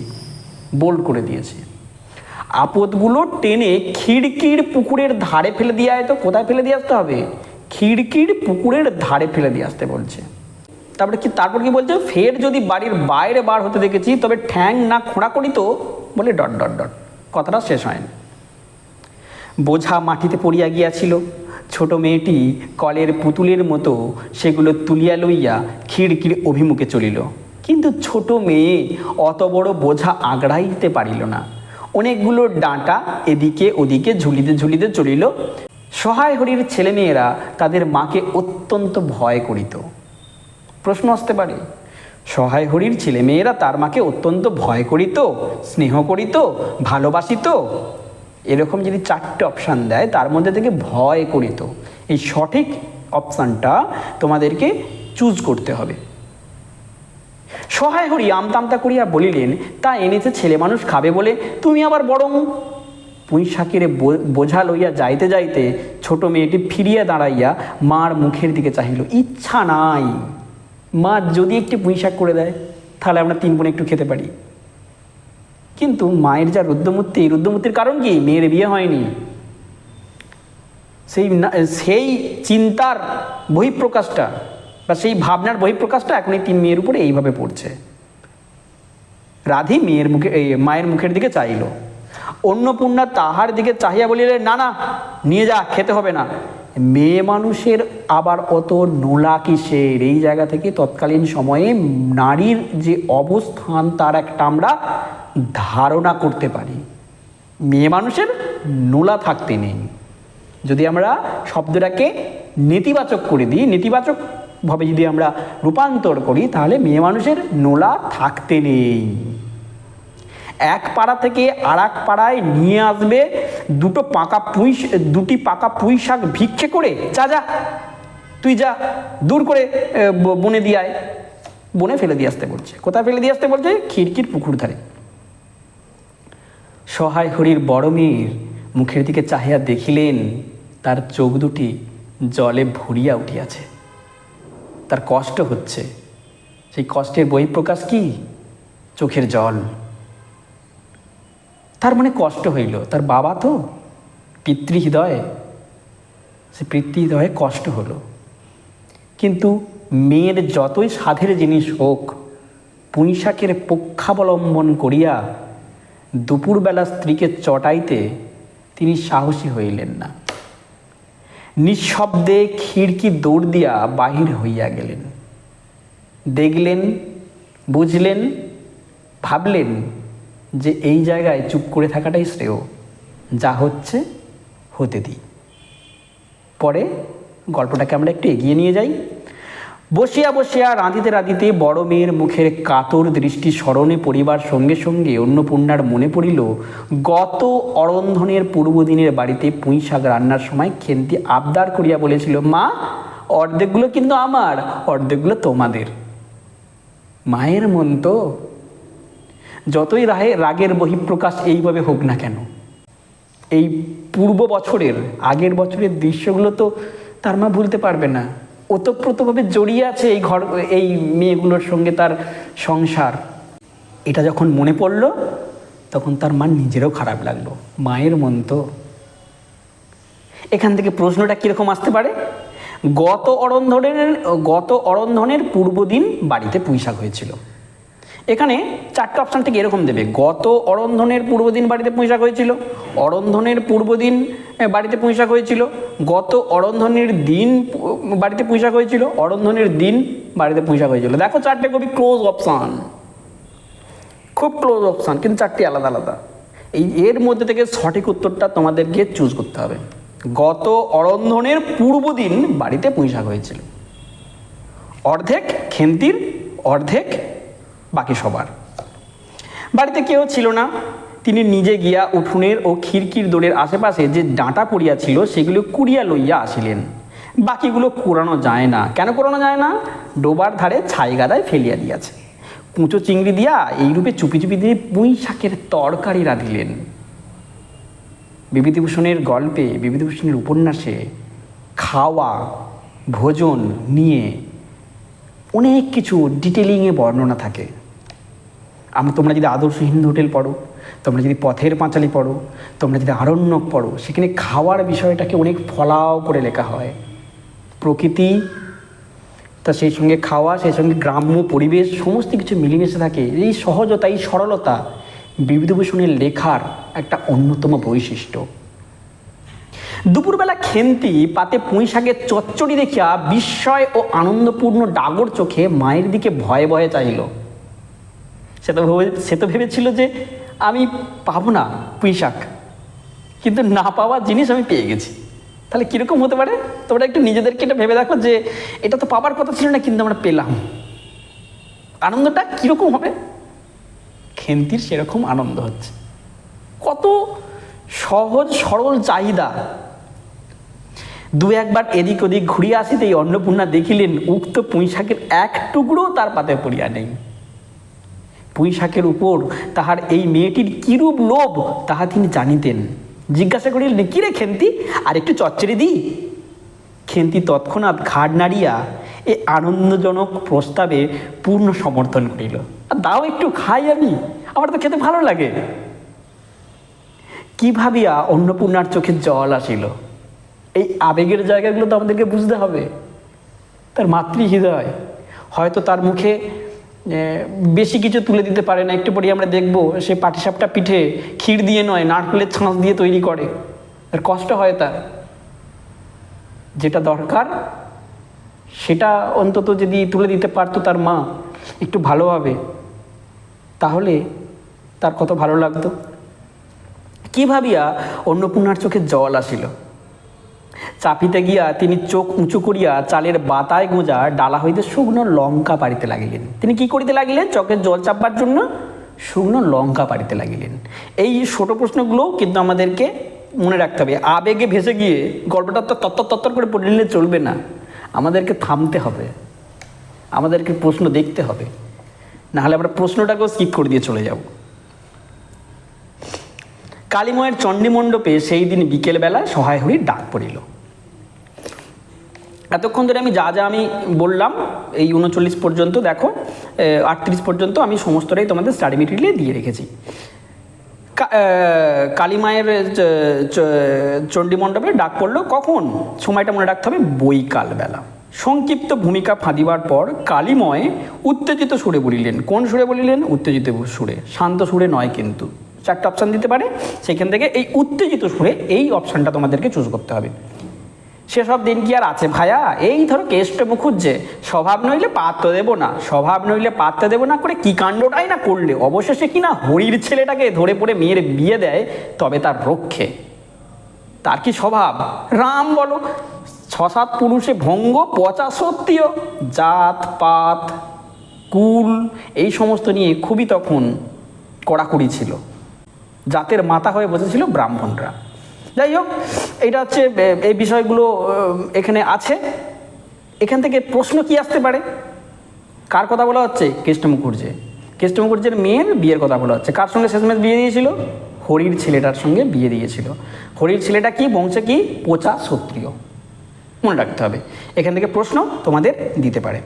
আপদগুলো টেনে খিড়কির পুকুরের ধারে ফেলে দিয়ে আয়। তো কোথায় ফেলে দিয়ে আসতে হবে? খিড়কির পুকুরের ধারে ফেলে দিয়ে আসতে বলছে। তারপর কি বলছে? ফের যদি বাড়ির বাইরে বার হতে দেখেছি তবে ঠ্যাং না খোঁড়া করিত বলে ... কথাটা শেষ হয়নি। বোঝা মাটিতে পড়িয়া গিয়াছিল। ছোট মেয়েটি কলের পুতুলের মতো সেগুলো তুলিয়া লইয়া খিড়কির অভিমুখে চলিল। কিন্তু ছোট মেয়ে অত বড় বোঝা আগড়াইতে পারিল না। অনেকগুলো ডাঁটা এদিকে ওদিকে ঝুলিতে চলিল। সহায় হরির ছেলেমেয়েরা তাদের মাকে অত্যন্ত ভয় করিত। প্রশ্ন আসতে পারে, সহায় হরির ছেলেমেয়েরা তার মাকে অত্যন্ত ভয় করিত, স্নেহ করিত, ভালোবাসিত? এরকম যদি 4টে অপশান দেয় তার মধ্যে থেকে ভয় করিত, এই সঠিক অপশানটা তোমাদেরকে চুজ করতে হবে। সহায় হরি আমতামতা করিয়া বলিলেন, তা এনেছে ছেলে মানুষ খাবে বলে, তুমি আবার বরং। পুঁই শাকের বোঝা লইয়া যাইতে যাইতে ছোট মেয়েটি ফিরিয়া দাঁড়াইয়া মার মুখের দিকে চাহিল। ইচ্ছা নাই, মা যদি একটু পুঁই শাক করে দেয় তাহলে আমরা 3 বোন একটু খেতে পারি। কিন্তু মায়ের যা রুদ্রমূর্তির কারণ কি? মেয়ের বিয়ে হয়নি। সেই চিন্তার বহিঃপ্রকাশটা বা সেই ভাবনার বহিঃপ্রকাশটা এখন এই 3 মেয়ের উপরে এইভাবে পড়ছে। রাধি মায়ের মুখের দিকে চাইল। অন্নপূর্ণা তাহার দিকে চাহিয়া বলিলেন, না না, নিয়ে যা, খেতে হবে না। মেয়ে মানুষের আবার অত নোলা কিসের? এই জায়গা থেকে তৎকালীন সময়ে নারীর যে অবস্থান তার একটা আমরা ধারণা করতে পারি। মেয়ে মানুষের নোলা থাকতে নেই। যদি আমরা শব্দটাকে নেতিবাচক করে দিই, নেতিবাচকভাবে যদি আমরা রূপান্তর করি, তাহলে মেয়ে মানুষের নোলা থাকতে নেই। এক পাড়া থেকে আর এক পাড়ায় নিয়ে আসবে দুটি পাকা পুঁই শাক ভিক্ষে করে। যা তুই যা, দূর করে বনে দিয়ে আয়। বনে ফেলে দিয়ে আসতে বলছে। কোথায় ফেলে দিয়ে আসতে বলছে? খিড়কির পুকুর ধারে। সহায় হরির বড় মেয়ের মুখের দিকে চাহিয়া দেখিলেন তার চোখ দুটি জলে ভরিয়া উঠিয়াছে। তার কষ্ট হচ্ছে। সেই কষ্টের বহিঃপ্রকাশ কি? চোখের জল। তার মনে কষ্ট হইল। তার বাবা তো পিতৃহৃদয়ে, সে পিতৃহৃদয়ে কষ্ট হলো। কিন্তু মেয়ের যতই সাধের জিনিস হোক, পুঁই শাকের পক্ষাবলম্বন করিয়া দুপুরবেলা স্ত্রীকে চটাইতে তিনি সাহসী হইলেন না। নিঃশব্দে খিড়কি দৌড় দিয়া বাহির হইয়া গেলেন। দেখলেন, বুঝলেন, ভাবলেন যে এই জায়গায় চুপ করে থাকাটাই শ্রেয়। যা হচ্ছে হতে দিই। পরে গল্পটাকে আমরা একটু এগিয়ে নিয়ে যাই। বসিয়া রাঁধিতে বড় মেয়ের মুখের কাতর দৃষ্টি স্মরণে পরিবার সঙ্গে সঙ্গে অন্নপূর্ণার মনে পড়িল গত অরন্ধনের পূর্বদিনের বাড়িতে পুঁই শাক রান্নার সময় খেন্তি আবদার করিয়া বলেছিল, মা, অর্ধেকগুলো কিন্তু আমার, অর্ধেকগুলো তোমাদের। মায়ের মন তো, যতই রাগের বহিঃপ্রকাশ এইভাবে হোক না কেন, এই আগের বছরের দৃশ্যগুলো তো তার মা ভুলতে পারবে না। ওতপ্রোতভাবে জড়িয়ে আছে এই মেয়েগুলোর সঙ্গে তার সংসার। এটা যখন মনে পড়ল তখন তার মা নিজেরও খারাপ লাগলো। মায়ের মন তো। এখান থেকে প্রশ্নটা কীরকম আসতে পারে? গত অরন্ধনের পূর্বদিন বাড়িতে পুঁই শাক হয়েছিল। এখানে 4টে অপশান থেকে এরকম দেবে: গত অরন্ধনের পূর্বদিন বাড়িতে পুঁই শাক হয়েছিল, অরন্ধনের পূর্বদিন বাড়িতে পুঁই শাক হয়েছিল, গত অরন্ধনের দিন বাড়িতে পুঁই শাক হয়েছিল, অরন্ধনের দিন বাড়িতে পুঁই শাক হয়েছিল। দেখো 4টে খুবই ক্লোজ অপশান, খুব ক্লোজ অপশান, কিন্তু 4টি আলাদা আলাদা। এর মধ্যে থেকে সঠিক উত্তরটা তোমাদেরকে চুজ করতে হবে। গত অরন্ধনের পূর্বদিন বাড়িতে পুঁই শাক হয়েছিল। অর্ধেক খেন্তির, অর্ধেক বাকি সবার। বাড়িতে কেউ ছিল না। তিনি নিজে গিয়া উঠোনের ও খিড়কির দোরের আশেপাশে যে ডাঁটা পড়িয়া ছিল সেগুলো কুড়িয়া লইয়া আসিলেন। বাকিগুলো কুড়ানো যায় না। কেন কুড়ানো যায় না? ডোবার ধারে ছাই গাদায় ফেলিয়া দিয়াছে। কুঁচো চিংড়ি দিয়া এইরূপে চুপি চুপি দিয়ে পুঁই শাকের তরকারি রাঁধিলেন। বিভূতিভূষণের গল্পে, বিভূতিভূষণের উপন্যাসে খাওয়া, ভোজন নিয়ে অনেক কিছু ডিটেলিংয়ে বর্ণনা থাকে। তোমরা যদি আদর্শ হিন্দু হোটেল পড়ো, তোমরা যদি পথের পাঁচালী পড়ো, তোমরা যদি আরণ্যক পড়ো, সেখানে খাওয়ার বিষয়টাকে অনেক ফলাও করে লেখা হয়। প্রকৃতি, তা সেই সঙ্গে খাওয়া, সেই সঙ্গে গ্রাম্য পরিবেশ, সমস্ত কিছু মিলেমিশে থাকে। এই সহজতা, এই সরলতা বিভূতিভূষণের লেখার একটা অন্যতম বৈশিষ্ট্য। দুপুরবেলা খেন্তি পাতে পুঁই শাকের চচ্চড়ি দেখিয়া বিস্ময় ও আনন্দপূর্ণ ডাগর চোখে মায়ের দিকে ভয়ে ভয়ে চাইল। সে তো ভেবেছিল যে আমি পাবো না পুঁই শাক, কিন্তু না পাওয়া জিনিস আমি পেয়ে গেছি। তাহলে কীরকম হতে পারে? তোমরা একটু নিজেদেরকে এটা ভেবে দেখো যে এটা তো পাবার কথা ছিল না, কিন্তু আমরা পেলাম। আনন্দটা কীরকম হবে? খেন্তির সেরকম আনন্দ হচ্ছে। কত সহজ সরল চাহিদা। একবার এদিক ওদিক ঘুরিয়া আসিতেই অন্নপূর্ণা দেখিলেন উক্ত পুঁই শাকের এক টুকরো তার পাতে পড়িয়া নেই। পুঁই শাকের উপর তাহার এই মেয়েটির কিরূপ লোভ তাহা তিনি জানিতেন। জিজ্ঞাসা করিলেন, কি রে খেন্তি, আর একটু চচ্চড়ি দিই? খেন্তি তৎক্ষণাৎ ঘাড় নাড়িয়া এই আনন্দজনক প্রস্তাবে পূর্ণ সমর্থন করিল। আর দাও একটু খাই, আমার তো খেতে ভালো লাগে। কি ভাবিয়া অন্নপূর্ণার চোখে জল আসিল। এই আবেগের জায়গাগুলো তো আমাদেরকে বুঝতে হবে। তার মাতৃহৃদয়, হয়তো তার মুখে বেশি কিছু তুলে দিতে পারে না। একটু পরে আমরা দেখব সে পাটিসাপটা পিঠে ক্ষীর দিয়ে নয়, নারকেলের ছাঁচ দিয়ে তৈরি করে। তার কষ্ট হয়, তার যেটা দরকার সেটা অন্তত যদি তুলে দিতে পারতো তার মা একটু ভালোভাবে, তাহলে তার কত ভালো লাগতো। কি ভাবিয়া অন্নপূর্ণার চোখে জল আসিল। চাপিতে গিয়া তিনি চোখ উঁচু করিয়া চালের বাতায় গোঁজা ডালা হইতে শুকনো লঙ্কা পাড়িতে লাগিলেন। তিনি কি করিতে লাগিলেন? চোখের জল চাপবার জন্য শুকনো লঙ্কা পাড়িতে লাগিলেন। এই ছোট প্রশ্নগুলো কিন্তু আমাদেরকে মনে রাখতে হবে। আবেগে ভেসে গিয়ে গল্পটা তো তত্তর করে পড়ে নিলে চলবে না, আমাদেরকে থামতে হবে, আমাদেরকে প্রশ্ন দেখতে হবে, নাহলে আমরা প্রশ্নটাকেও স্কিপ করে দিয়ে চলে যাব। কালীময়ের চণ্ডীমণ্ডপে সেই দিন বিকেলবেলা সহায় হরির ডাক পড়িল। এতক্ষণ ধরে আমি যা আমি বললাম এই 39 পর্যন্ত, দেখো 38 পর্যন্ত আমি সমস্তটাই তোমাদের স্টাডি মেটেরিয়ালে দিয়ে রেখেছি। কালীমায়ের চণ্ডীমণ্ডপে ডাক পড়লো কখন? সময়টা মনে রাখতে হবে, বৈকালবেলা। সংক্ষিপ্ত ভূমিকা ফাঁদিবার পর কালীময় উত্তেজিত সুরে বলিলেন। কোন সুরে বলিলেন? উত্তেজিত সুরে, শান্ত সুরে নয় কিন্তু। 4টা অপশান দিতে পারে, সেখান থেকে এই উত্তেজিত সুরে এই অপশানটা তোমাদেরকে চুজ করতে হবে। সেসব দিন কি আর আছে ভায়া? এই ধরো কেষ্ট মুখুজ্জে, স্বভাব নইলে পাত্র দেব না, স্বভাব নইলে পাত্র দেব না করে কি কাণ্ডটাই না করলে অবশেষে কিনা হরির ছেলেটাকে ধরে পড়ে মেয়ের বিয়ে দেয়, তবে তার রক্ষে। তার কি স্বভাব? রাম বলো, 6-7 পুরুষে ভঙ্গ, পচা সত্যিও, জাত পাত কুল এই সমস্ত নিয়ে খুবই তখন কড়াকড়ি ছিল। জাতের মাথা হয়ে বসেছিল ব্রাহ্মণরা। যাই হোক, এটা হচ্ছে এই বিষয়গুলো এখানে আছে। এখান থেকে প্রশ্ন কি আসতে পারে? কার কথা বলা হচ্ছে? কৃষ্ণ মুখুজ্জে। কৃষ্ণ মুখুজ্জের মেয়ের বিয়ের কথা বলা হচ্ছে। কার সঙ্গে শেষমেশ বিয়ে দিয়েছিল? হরির ছেলেটার সঙ্গে বিয়ে দিয়েছিল। হরির ছেলেটা কি বংশে? কি পচা ক্ষত্রিয়, মনে রাখতে হবে। এখান থেকে প্রশ্ন তোমাদের দিতে পারে।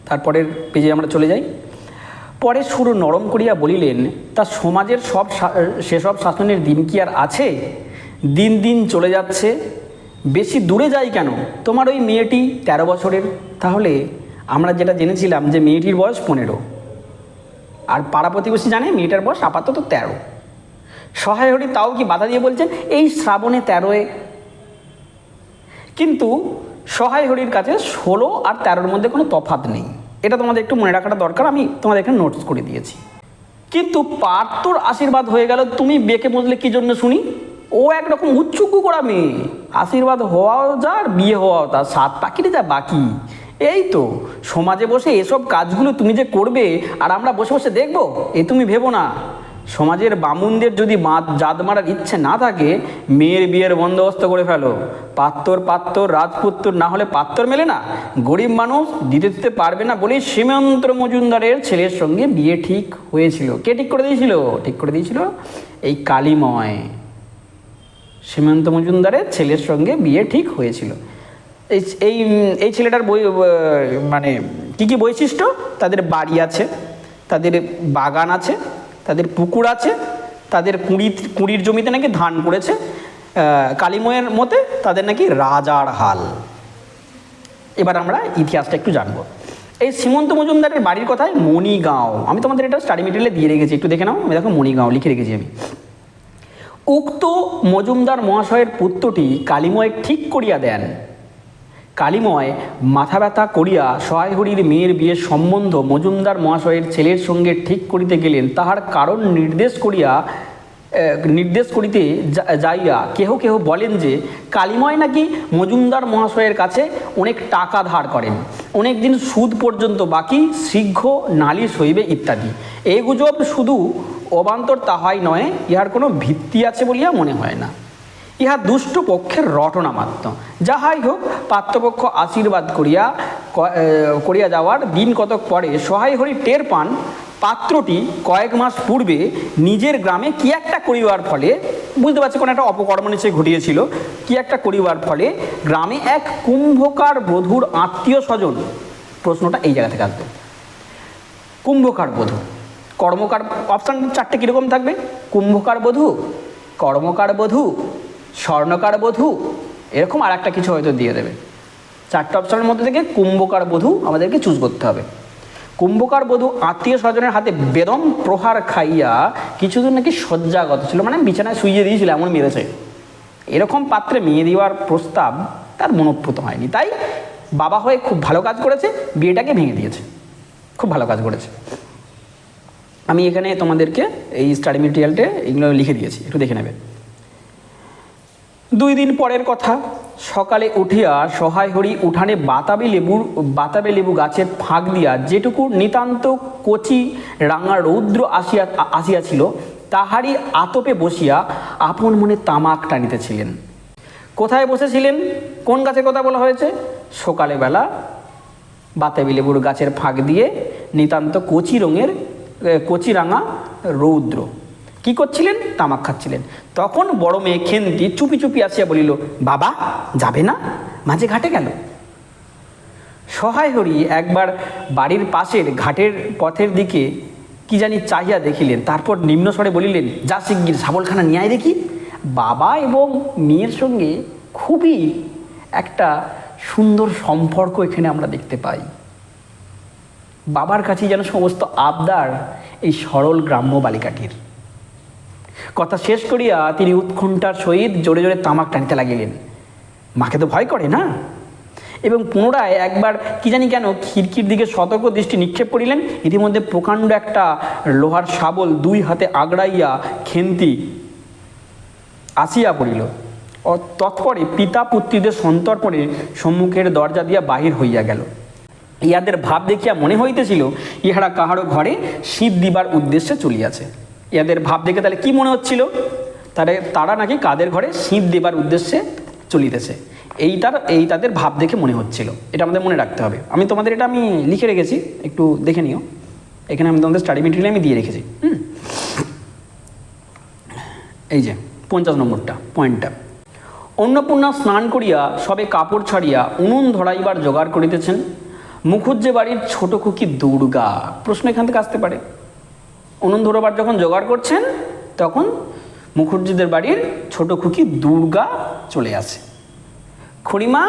তারপরের পেজে আমরা চলে যাই। পরে সুর নরম করিয়া বলিলেন, তা সমাজের সেসব শাসনের দিন কি আর আছে? দিন দিন চলে যাচ্ছে, বেশি দূরে যাই কেন? তোমার ওই মেয়েটি 13 বছরের। তাহলে আমরা যেটা জেনেছিলাম যে মেয়েটির বয়স 15, আর পাড়া প্রতিবেশী জানে মেয়েটার বয়স আপাতত 13। সহায় হরি তাও কি বাধা দিয়ে বলছেন এই শ্রাবণে 13-এ, কিন্তু সহায় হরির কাছে 16 আর 13-র মধ্যে কোনো তফাৎ নেই। এটা তোমাদের একটু মনে রাখাটা দরকার, আমি তোমাদের এখানে নোটস করে দিয়েছি। কিন্তু পার্থর আশীর্বাদ হয়ে গেল, তুমি বেঁকে বসলে কি জন্য শুনি? ও একরকম উচ্চুকু করা মেয়ে, আশীর্বাদ হওয়াও যা আর বিয়ে হওয়াও তা, 7 পাখিটি যা বাকি। এই তো সমাজে বসে এসব কাজগুলো তুমি যে করবে আর আমরা বসে বসে দেখবো, এ তুমি ভেবো না। সমাজের বামুনদের যদি জাত মারার ইচ্ছে না থাকে, মেয়ের বিয়ের বন্দোবস্ত করে ফেলো। পাত্তর রাজপুত্র না হলে পাত্তর মেলে না। গরিব মানুষ দিতে পারবে না বলেই সীমান্ত মজুমদারের ছেলের সঙ্গে বিয়ে ঠিক হয়েছিল। কে ঠিক করে দিয়েছিল? ঠিক করে দিয়েছিল এই কালীময়। সীমান্ত মজুমদারের ছেলের সঙ্গে বিয়ে ঠিক হয়েছিল। এই ছেলেটার মানে কি বৈশিষ্ট্য? তাদের বাড়ি আছে, তাদের বাগান আছে, তাদের পুকুর আছে, তাদের কুড়ির জমিতে নাকি ধান করেছে। কালীময়ের মতে তাদের নাকি রাজার হাল। এবার আমরা ইতিহাসটা একটু জানবো। এই সীমন্ত মজুমদারের বাড়ির কথায় মণিগাঁও, আমি তোমাদের এটা স্টাডি মেটেরিয়ালে দিয়ে রেখেছি, একটু দেখে নাও। দেখো মণিগাঁও লিখে রেখেছি আমি। উক্ত মজুমদার মহাশয়ের পুত্রটি কালীময় ঠিক করিয়া দেন। কালীময় মাথা ব্যথা করিয়া সহায় হরির মেয়ের বিয়ের সম্বন্ধ মজুমদার মহাশয়ের ছেলের সঙ্গে ঠিক করিতে গেলেন। তাহার কারণ নির্দেশ করিতে যাইয়া কেহ বলেন যে কালীময় নাকি মজুমদার মহাশয়ের কাছে অনেক টাকা ধার করেন, অনেক দিন সুদ পর্যন্ত বাকি, শীঘ্র নালিশ হইবে ইত্যাদি। এই গুজব শুধু অবান্তর তাহাই নয়, ইহার কোনো ভিত্তি আছে বলিয়া মনে হয় না। ইহা দুষ্ট পক্ষের রটনা মাত্র। যাহাই হোক, পাত্রপক্ষ আশীর্বাদ করিয়া যাওয়ার দিন কতক পরে সহায় হরি টের পান পাত্রটি কয়েক মাস পূর্বে নিজের গ্রামে কি একটা করিবার ফলে, বুঝতে পারছি কোনো একটা অপকর্ম নিচে ঘটিয়েছিল, কি একটা করিবার ফলে গ্রামে এক কুম্ভকার বধূর আত্মীয় স্বজন, প্রশ্নটা এই জায়গা থেকে আসবে। কুম্ভকার বধূ, কর্মকার, অপশান চারটে কীরকম থাকবে? কুম্ভকার বধূ, কর্মকার বধূ, স্বর্ণকার বধূ, এরকম আর একটা কিছু হয়তো দিয়ে দেবে। চারটে অপশানের মধ্যে থেকে কুম্ভকার বধূ আমাদেরকে চুজ করতে হবে। কুম্ভকার বধূ আত্মীয় স্বজনের হাতে বেদম প্রহার খাইয়া কিছুদিন নাকি শয্যাগত ছিল, মানে বিছানায় শুইয়ে দিয়েছিল, এমন মেরেছে। এরকম পাত্রে মেয়ে দেওয়ার প্রস্তাব তার মনোপ্রত হয়নি, তাই বাবা হয়ে খুব ভালো কাজ করেছে, বিয়েটাকে ভেঙে দিয়েছে। খুব ভালো কাজ করেছে। আমি এখানে তোমাদেরকে এই স্টাডি মেটেরিয়ালটা এগুলো লিখে দিয়েছি, একটু দেখে নেবে। 2 দিন পরের কথা, সকালে উঠিয়া সহায় হরি উঠানে বাতাবি লেবু গাছের ফাঁক দিয়া যেটুকু নিতান্ত কচি রাঙা রৌদ্র আসিয়াছিল তাহারই আতপে বসিয়া আপন মনে তামাক টানিতেছিলেন। কোথায় বসেছিলেন? কোন গাছের কথা বলা হয়েছে? সকালবেলা বাতাবি লেবুর গাছের ফাঁক দিয়ে নিতান্ত কচি রাঙা রৌদ্র কি করছিলেন? তামাক খাচ্ছিলেন। তখন বড় মেয়ে খেন্তি চুপি চুপি আসিয়া বলিল, বাবা যাবে না? মাঝে ঘাটে গেল। সহায় হরি একবার বাড়ির পাশের ঘাটের পথের দিকে কি জানি চাহিয়া দেখিলেন, তারপর নিম্নস্বরে বলিলেন, যা শিগগির শাবলখানা নিয়ে আয় দেখি। বাবা এবং মেয়ের সঙ্গে খুবই একটা সুন্দর সম্পর্ক এখানে আমরা দেখতে পাই। বাবার কাছে যেন সমস্ত আবদার এই সরল গ্রাম্য বালিকাটির। কথা শেষ করিয়া তিনি উৎকণ্ঠার সহিত জোরে জোরে তামাক টানিতে লাগিলেন। মাকে তো ভয় করে না, এবং পুনরায় একবার কি জানি কেন খিড়কির দিকে সতর্ক দৃষ্টি নিক্ষেপ করিলেন। ইতিমধ্যে প্রকাণ্ড একটা লোহার শাবল 2 হাতে আগড়াইয়া খেন্তি আসিয়া পড়িল। তৎপরে পিতা পুত্রীদের সন্তর্পণে সম্মুখের দরজা দিয়া বাহির হইয়া গেল। ইহাদের ভাব দেখিয়া মনে হইতেছিল ইহারা কাহারও ঘরে শীত দিবার উদ্দেশ্যে চলিয়াছে। ইহাদের ভাব দেখে তাহলে কি মনে হচ্ছিল? তারা নাকি কাদের ঘরে শীত দেবার উদ্দেশ্যে চলিতেছে, এই তাদের ভাব দেখে মনে হচ্ছিল। এটা আমাদের মনে রাখতে হবে। আমি তোমাদের এটা আমি লিখে রেখেছি, একটু দেখে নিও। এখানে আমি তোমাদের স্টাডি মেটেরিয়াল আমি দিয়ে রেখেছি। এই যে 50 নম্বরটা পয়েন্টটা, অন্নপূর্ণা স্নান করিয়া সবে কাপড় ছাড়িয়া উনুন ধরাইবার জোগাড় করিতেছেন। মুখুজ্জে বাড়ির ছোট খুকি দুর্গা, প্রশ্ন এখান থেকে আসতে পারে। উনুন ধরবার যখন জোগাড় করছেন তখন মুখুজ্জিদের বাড়ির ছোট খুকি দুর্গা চলে আসে। খুড়িমা,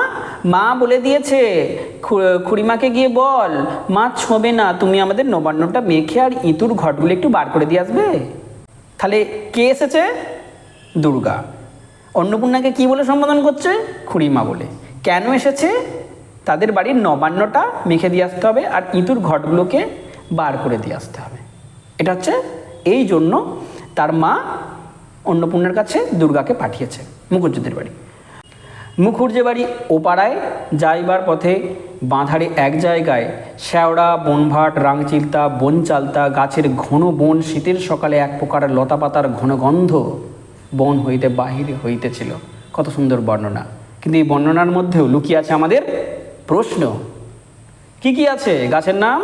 মা বলে দিয়েছে, খুড়িমাকে গিয়ে বল মা ছোঁবে না, তুমি আমাদের নবান্নটা মেখে আর ইঁতুর ঘটগুলো একটু বার করে দিয়ে আসবে। তাহলে কে এসেছে? দুর্গা। অন্নপূর্ণাকে কি বলে সম্বোধন করছে? খুড়িমা বলে। কেন এসেছে? তাদের বাড়ির নবান্নটা মেখে দিয়ে আসতে হবে আর ইঁতুর ঘটগুলোকে বার করে দিয়ে আসতে হবে। এটা হচ্ছে এই জন্য তার মা অন্নপূর্ণার কাছে দুর্গাকে পাঠিয়েছে মুখুজ্জেদের বাড়ি। মুখুজ্জে বাড়ি ওপাড়ায় যাইবার পথে বাঁধারে এক জায়গায় শ্যাওড়া, বনভাট, রাংচিলতা, বনচালতা গাছের ঘন বন শীতের সকালে এক প্রকার লতাপাতার ঘন গন্ধ বন হইতে বাহির হইতেছিল। কত সুন্দর বর্ণনা, কিন্তু এই বর্ণনার মধ্যেও লুকিয়ে আছে আমাদের প্রশ্ন। কি কি আছে? গাছের নাম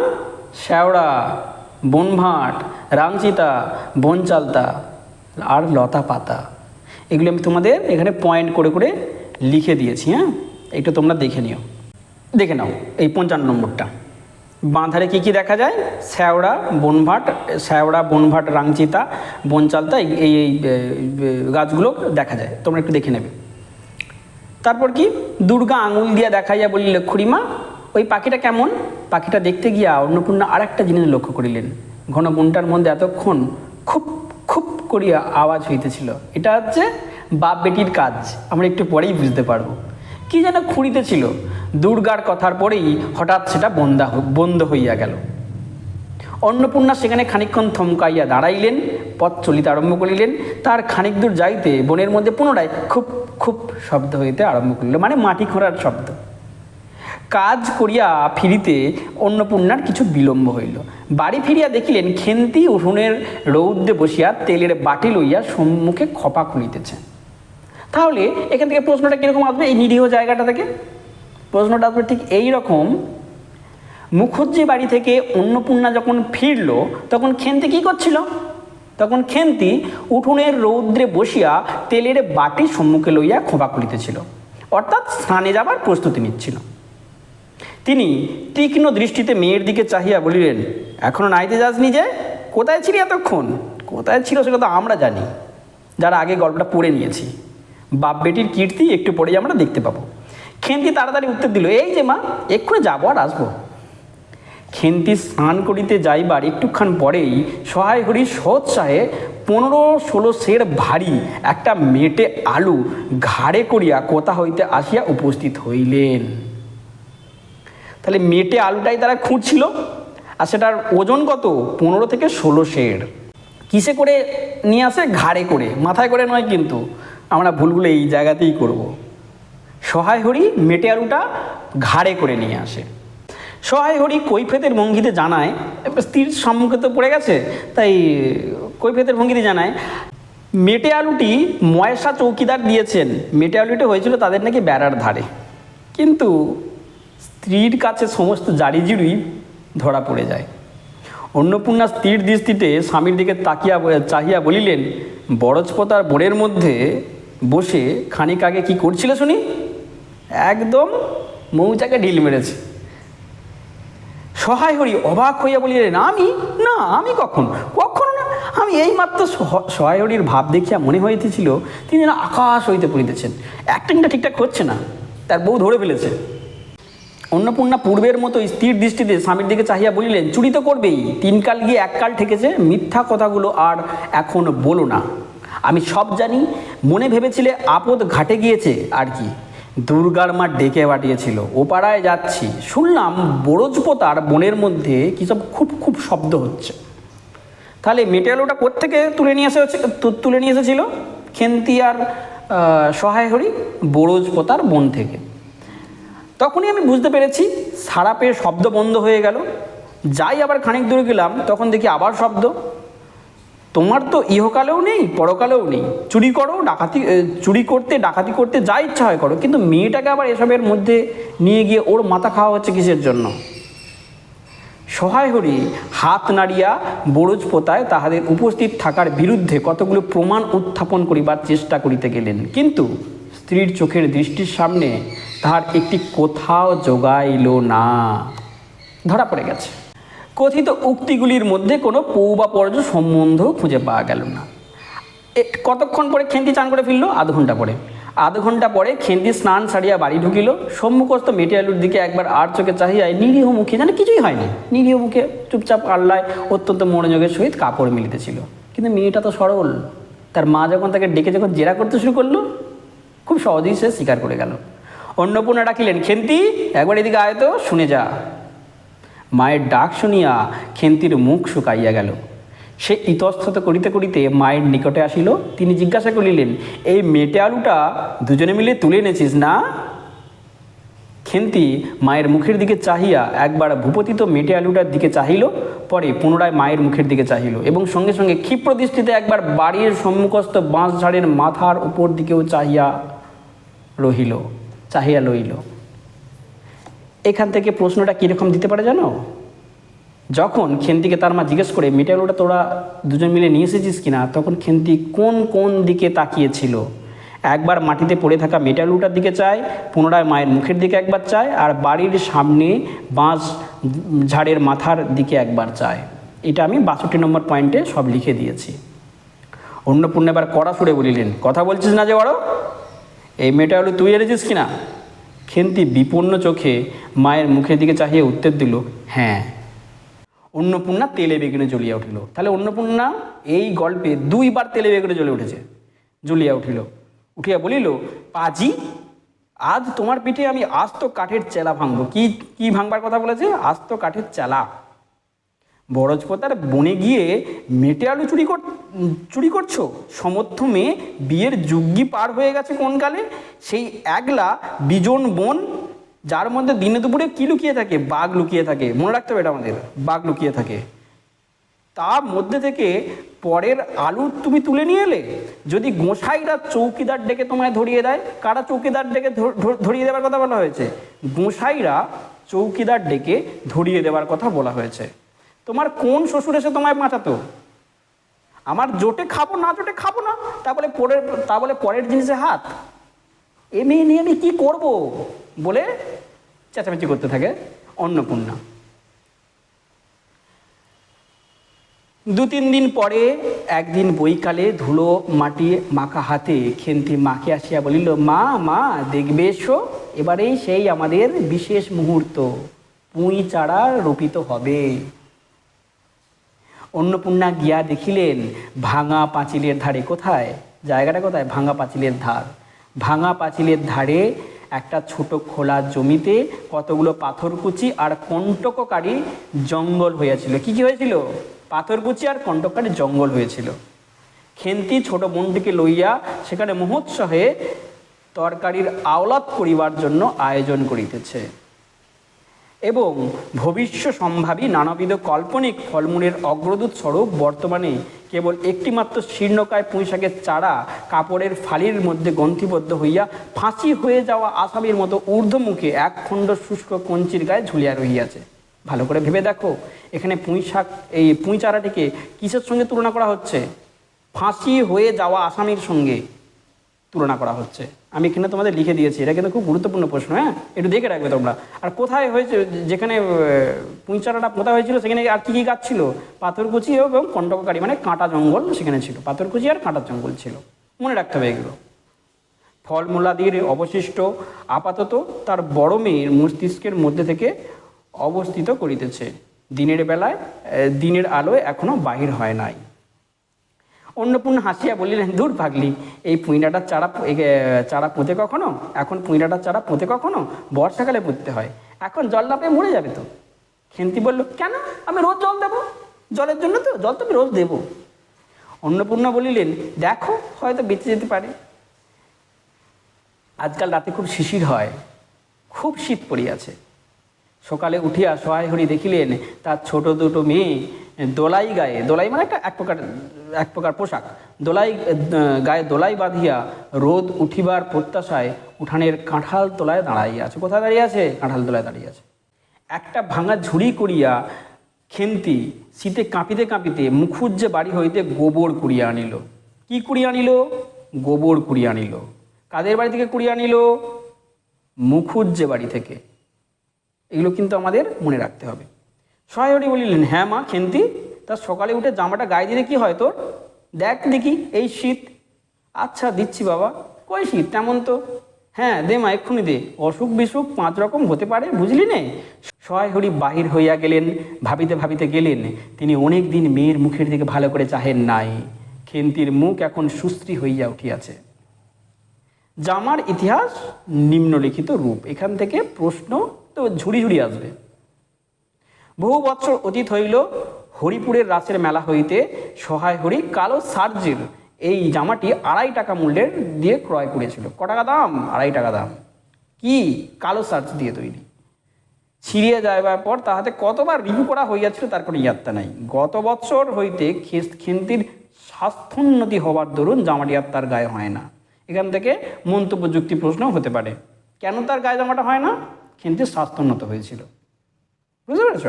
শ্যাওড়া, বনভাট, রাংচিতা, বনচালতা আর লতা পাতা। এগুলি আমি তোমাদের এখানে পয়েন্ট করে করে লিখে দিয়েছি। হ্যাঁ, একটু তোমরা দেখে নিও, দেখে নাও। এই 55 নম্বরটা, বাঁধারে কি কি দেখা যায়? শ্যাওড়া, বনভাট, রাংচিতা, বনচালতা, এই গাছগুলো দেখা যায়, তোমরা একটু দেখে নেবে। তারপর কি? দুর্গা আঙুল দিয়া দেখাইয়া বলিল, খুড়িমা ওই পাখিটা কেমন? পাখিটা দেখতে গিয়া অন্নপূর্ণা আর একটা জিনিস লক্ষ্য করিলেন। ঘন বনটার মধ্যে এতক্ষণ খুব খুব করিয়া আওয়াজ হইতেছিল। এটা হচ্ছে বাপ বেটির কাজ, আমরা একটু পরেই বুঝতে পারবো। কি যেন খুঁড়িতেছিল। দুর্গার কথার পরেই হঠাৎ সেটা বন্ধ হইয়া গেল। অন্নপূর্ণা সেখানে খানিকক্ষণ থমকাইয়া দাঁড়াইলেন, পথ চলিতে আরম্ভ করিলেন। তার খানিক দূর যাইতে বনের মধ্যে পুনরায় খুব খুব শব্দ হইতে আরম্ভ করিল, মানে মাটি খোঁড়ার শব্দ। কাজ করিয়া ফিরিতে অন্নপূর্ণার কিছু বিলম্ব হইল। বাড়ি ফিরিয়া দেখিলেন খেন্তি উঠোনের রৌদ্রে বসিয়া তেলের বাটি লইয়া সম্মুখে খপা খুলিতেছে। তাহলে এখান থেকে প্রশ্নটা কীরকম আসবে? এই নিরীহ জায়গাটা থেকে প্রশ্নটা আসবে ঠিক এই রকম। মুখুজ্জি বাড়ি থেকে অন্নপূর্ণা যখন ফিরল তখন খেন্তি কী করছিল? তখন খেন্তি উঠোনের রৌদ্রে বসিয়া তেলের বাটি সম্মুখে লইয়া খোঁপা করিতেছিল, অর্থাৎ স্নানে যাবার প্রস্তুতি নিচ্ছিল। তিনি তীক্ষ্ণ দৃষ্টিতে মেয়ের দিকে চাহিয়া বলিলেন, এখনও নাইতে যাসনি যে? কোথায় ছিলি এতক্ষণ? কোথায় ছিল সেটা তো আমরা জানি, যারা আগে গল্পটা পড়ে নিয়েছি। বাপ বেটির কীর্তি একটু পরেই আমরা দেখতে পাবো। খেন্তি তাড়াতাড়ি উত্তর দিল, এই যে মা, এক্ষুনি যাবো আর আসবো। খেন্তি স্নান করিতে যাইবার একটুক্ষণ পরেই সহায় হরির সোৎসাহে 15-16 সের ভারী একটা মেটে আলু ঘাড়ে করিয়া কোথা হইতে আসিয়া উপস্থিত হইলেন। তাহলে মেটে আলুটাই তারা খুঁজছিল, আর সেটার ওজন কত? 15 থেকে 16 সের। কিসে করে নিয়ে আসে? ঘাড়ে করে, মাথায় করে নয় কিন্তু। আমরা ভুলগুলো এই জায়গাতেই করব। সহায় হরি মেটে আলুটা ঘাড়ে করে নিয়ে আসে। সহায় হরি কৈফিয়তের ভঙ্গিতে জানায়, স্ত্রীর সম্মুখে তো পড়ে গেছে, তাই কৈফিয়তের ভঙ্গিতে জানায়, মেটে আলুটি ময়সা চৌকিদার দিয়েছেন। মেটে আলুটি হয়েছিল তাদের নাকি বেড়ার ধারে, কিন্তু স্ত্রীর কাছে সমস্ত জারিজুরি ধরা পড়ে যায়। অন্নপূর্ণা স্ত্রীর দৃষ্টিতে স্বামীর দিকে চাহিয়া বলিলেন, বরজপতার বোনের মধ্যে বসে খানিক আগে কি করছিল শুনি? একদম মৌচাকে ঢিল মেরেছে। সহায় হরি অবাক হইয়া বলিলেন, আমি কখনো না, আমি এইমাত্র। সহায় হরির ভাব দেখিয়া মনে হইতেছিল তিনি যেন আকাশ হইতে পড়িতেছেন। অ্যাক্টিংটা ঠিকঠাক হচ্ছে না, তার বউ ধরে ফেলেছে। অন্নপূর্ণা পূর্বের মতো স্থির দৃষ্টিতে স্বামীর দিকে চাহিয়া বলিলেন, চুরি তো করবেই, 3 কাল গিয়ে 1 কাল ঠেকেছে, মিথ্যা কথাগুলো আর এখন বলো না। আমি সব জানি, মনে ভেবেছিলে আপদ ঘাটে গিয়েছে আর কি। দুর্গার মা ডেকে পাঠিয়েছিল, ও পাড়ায় যাচ্ছি, শুনলাম বরজপোতার বনের মধ্যে কী সব খুব শব্দ হচ্ছে। তাহলে মেটে আলুটা কোত্থেকে তুলে নিয়ে এসেছিল খেন্তি আর সহায় হরি? বরজপোতার বন থেকে। তখনই আমি বুঝতে পেরেছি, সারাপের শব্দ বন্ধ হয়ে গেল। যাই আবার খানিক দূরে গেলাম, তখন দেখি আবার শব্দ। তোমার তো ইহকালেও নেই, পরকালেও নেই। চুরি করতে ডাকাতি করতে যা ইচ্ছা হয় করো, কিন্তু মেয়েটাকে আবার এসবের মধ্যে নিয়ে গিয়ে ওর মাথা খাওয়া হচ্ছে কিসের জন্য? সহায় হরি হাত নাড়িয়া বরজপোতায় তাহাদের উপস্থিত থাকার বিরুদ্ধে কতগুলো প্রমাণ উত্থাপন করিবার চেষ্টা করিতে গেলেন, কিন্তু স্ত্রীর চোখের দৃষ্টির সামনে তাহার একটি কোথাও জোগাইল না। ধরা পড়ে গেছে। কথিত উক্তিগুলির মধ্যে কোনো পৌবাপর্য সম্বন্ধ খুঁজে পাওয়া গেল না। কতক্ষণ পরে খেন্তি চান করে ফিরল? আধ ঘন্টা পরে খেন্তি স্নান সারিয়া বাড়ি ঢুকিল। সম্মুখস্থ মেটে আলুর দিকে একবার আর চোখে চাহিয়ায় নিরীহ মুখে, যেন কিছুই হয়নি, নিরীহ মুখে চুপচাপ আল্লায় অত্যন্ত মনোযোগের সহিত কাপড় মিলিতেছিল। কিন্তু মেয়েটা তো সরল, তার মা যখন তাকে ডেকে যখন জেরা করতে শুরু করলো, খুব সহজেই সে স্বীকার করে গেল। অন্নপূর্ণা ডাকিলেন, খেন্তি, একবার এদিকে আয় তো, শুনে যা। মায়ের ডাক শুনিয়া খেন্তির মুখ শুকাইয়া গেল। সে ইতস্তত করিতে করিতে মায়ের নিকটে আসিল। তিনি জিজ্ঞাসা করিলেন, এই মেটে আলুটা দুজনে মিলে তুলে এনেছিস না? খেন্তি মায়ের মুখের দিকে চাহিয়া একবার ভূপতিত মেটে আলুটার দিকে চাহিল, পরে পুনরায় মায়ের মুখের দিকে চাহিল এবং সঙ্গে সঙ্গে ক্ষিপ্র দৃষ্টিতে একবার বাড়ির সম্মুখস্থ বাঁশ ঝাড়ের মাথার উপর দিকেও চাহিয়া লইল। এখান থেকে প্রশ্নটা কীরকম দিতে পারে জানো? যখন খেন্তিকে তার মা জিজ্ঞেস করে মেটে আলুটা তোরা দুজন মিলে নিয়ে এসেছিস কিনা, তখন খেন্তি কোন দিকে তাকিয়েছিল? একবার মাটিতে পড়ে থাকা মেটে আলুটার দিকে চায়, পুনরায় মায়ের মুখের দিকে একবার চায়, আর বাড়ির সামনে বাঁশ ঝাড়ের মাথার দিকে একবার চায়। এটা আমি 62 নম্বর পয়েন্টে সব লিখে দিয়েছি। অন্নপূর্ণা এবার কড়া সুরে বলিলেন, কথা বলছিস না যে বড়? এই মেটে আলু তুই এনেছিস কিনা? খেন্তি বিপন্ন চোখে মায়ের মুখের দিকে চাহিয়ে উত্তর দিল, হ্যাঁ। অন্নপূর্ণা তেলে বেগুনে জ্বলিয়া উঠিল। তাহলে অন্নপূর্ণা এই গল্পে 2 বার তেলে বেগুনে জ্বলিয়া উঠিয়া বলিল, পাজি, আজ তোমার পিঠে আমি আস্ত কাঠের চেলা ভাঙবো। কি ভাঙবার কথা বলেছে? আস্ত কাঠের চেলা। বরজপতার বনে গিয়ে মেটে আলু চুরি করছো? সমর্থ মেয়ে, বিয়ের যুগ্গি পার হয়ে গেছে কোন কালে, সেই একলা বিজন বন, যার মধ্যে দিনে দুপুরে কি লুকিয়ে থাকে? বাঘ লুকিয়ে থাকে। মনে রাখতে হবে এটা আমাদের, বাঘ লুকিয়ে থাকে। তার মধ্যে থেকে পরের আলু তুমি তুলে নিয়ে এলে। যদি গোসাইরা চৌকিদার ডেকে তোমায় ধরিয়ে দেয়, কারা চৌকিদার ডেকে ধরিয়ে দেওয়ার কথা বলা হয়েছে? গোসাইরা চৌকিদার ডেকে ধরিয়ে দেওয়ার কথা বলা হয়েছে। তোমার কোন শ্বশুর এসে তোমায় বাঁচাতো? আমার জোটে খাবো, না জোটে খাবো না, তা বলে পরের জিনিসে হাত, এ মেয়ে নিয়ে আমি কী করবো বলে চেঁচামেচি করতে থাকে অন্নপূর্ণা। 2-3 দিন পরে একদিন বৈকালে ধুলো মাটি মাখা হাতে খেন্তি মাকে আসিয়া বলিল, মা মা দেখবে এসো, এবারেই সেই আমাদের বিশেষ মুহূর্ত, পুঁই চারা রোপিত হবে। অন্নপূর্ণা গিয়া দেখিলেন ভাঙা পাঁচিলের ধারে, কোথায় জায়গাটা, কোথায়, ভাঙা পাঁচিলের ধার, ভাঙা পাঁচিলের ধারে একটা ছোট খোলা জমিতে কতগুলো পাথরকুচি আর কণ্টককারী জঙ্গল হয়েছিল। কি কি হয়েছিল? পাথরকুচি আর কণ্টককারী জঙ্গল হয়েছিল। খেন্তি ছোট বোনটিকে লইয়া সেখানে মহোৎসহে তরকারির আওলাদ করিবার জন্য আয়োজন করিতেছে এবং ভবিষ্য সম্ভাবী নানাবিধ কাল্পনিক ফলমূলের অগ্রদূত স্বরূপ বর্তমানে কেবল একটিমাত্র শীর্ণকায় পুঁইশাকের চারা কাপড়ের ফালির মধ্যে গ্রন্থিবদ্ধ হইয়া ফাঁসি হয়ে যাওয়া আসামির মতো ঊর্ধ্বমুখে এক খণ্ড শুষ্ক কঞ্চির গায়ে ঝুলিয়া রহিয়াছে। ভালো করে ভেবে দেখো, এখানে পুঁইশাক, এই পুঁই চারাটিকে কিসের সঙ্গে তুলনা করা হচ্ছে? ফাঁসি হয়ে যাওয়া আসামির সঙ্গে তুলনা করা হচ্ছে। আমি এখানে তোমাদের লিখে দিয়েছি, এটা কিন্তু খুব গুরুত্বপূর্ণ প্রশ্ন, হ্যাঁ, একটু দেখে রাখবে তোমরা। আর কোথায় হয়েছে, যেখানে পুঁই চারাটা পোঁতা হয়েছিল সেখানে আর কী কী গাছ ছিল? পাথরকুচি এবং কণ্টককারী, মানে কাঁটা জঙ্গল সেখানে ছিল, পাথরকুচি আর কাঁটা জঙ্গল ছিল, মনে রাখতে হবে এগুলো। ফলমূলাদির অবশিষ্ট আপাতত তার বড় মেয়ের মস্তিষ্কের মধ্যে থেকে অবস্থিত করিতেছে, দিনের বেলায় দিনের আলোয় এখনো বাহির হয় নাই। অন্নপূর্ণা হাসিয়া বলিলেন, দূর ভাগলি, এই পুঁইডাটার চারা পুঁতে কখনো, এখন পুঁইডাটার চারা পুঁতে কখনো, বর্ষাকালে পুঁততে হয়, এখন জল না পেয়ে মরে যাবে তো। খেন্তি বলল, কেন, আমি রোজ জল দেবো, জলের জন্য তো, জল তো আমি রোজ দেবো। অন্নপূর্ণা বলিলেন, দেখো হয়তো বেঁচে যেতে পারে, আজকাল রাতে খুব শিশির হয়, খুব শীত পড়িয়াছে। সকালে উঠিয়া সহায় হরি দেখিলেন তার ছোট দুটো মেয়ে দোলাই গায়ে, দোলাই মানে এক প্রকার পোশাক, গায়ে দোলাই বাঁধিয়া রোদ উঠিবার প্রত্যাশায় উঠানের কাঁঠাল তলায় দাঁড়াইয়া আছে। কোথায় দাঁড়িয়ে আছে? কাঁঠাল তলায় দাঁড়িয়ে আছে। একটা ভাঙা ঝুড়ি করিয়া খেন্তি শীতে কাঁপিতে কাঁপিতে মুখুজ্জে বাড়ি হইতে গোবর কুড়িয়া আনিল। কি কুড়িয়া আনিল? গোবর কুড়িয়া আনিল। কাদের বাড়ি থেকে কুড়িয়া আনিল? মুখুজ্জে বাড়ি থেকে। এগুলো কিন্তু আমাদের মনে রাখতে হবে। সহায়রি বলিলেন, হ্যাঁ মা খেন্তি, তার সকালে উঠে জামাটা গায়ে দিলে কি হয় তোর? দেখ দেখি, এই শীত। আচ্ছা দিচ্ছি বাবা। কই শীত, তেমন তো। হ্যাঁ দে মা, এক্ষুনি দে, অসুখ বিসুখ 5 রকম হতে পারে, বুঝলি নে। সহায়রি বাহির হইয়া গেলেন। ভাবিতে ভাবিতে গেলেন, তিনি অনেক দিন মেয়ের মুখের দিকে ভালো করে চাহেন নাই। খেন্তির মুখ এখন সুশ্রী হইয়া উঠিয়াছে। জামার ইতিহাস নিম্নলিখিত রূপ। এখান থেকে প্রশ্ন তো ঝুড়ি ঝুড়ি আসবে। বহু বৎসর অতীত হইল, হরিপুরের রাসের মেলা হইতে সহায় হরি কালো সার্জির এই জামাটি 2.5 টাকা মূল্যের দিয়ে ক্রয় করেছিল। ক টাকা দাম? 2.5 টাকা দাম। কি? কালো সার্জ দিয়ে তৈরি। ছিঁড়িয়ে যাইবার পর তাহাতে কতবার রিভিউ করা হইয়াছিল তার কোনো ইয়াত্তা নাই। গত বৎসর হইতে খেন্তির স্বাস্থ্যোন্নতি হবার দরুন জামাটি আর তার গায়ে হয় না। এখান থেকে মন্তব্য যুক্তি প্রশ্ন হতে পারে, কেন তার গায়ে জামাটা হয় না? খেন্তির স্বাস্থ্যোন্নত হয়েছিল। বুঝতে পেরেছ?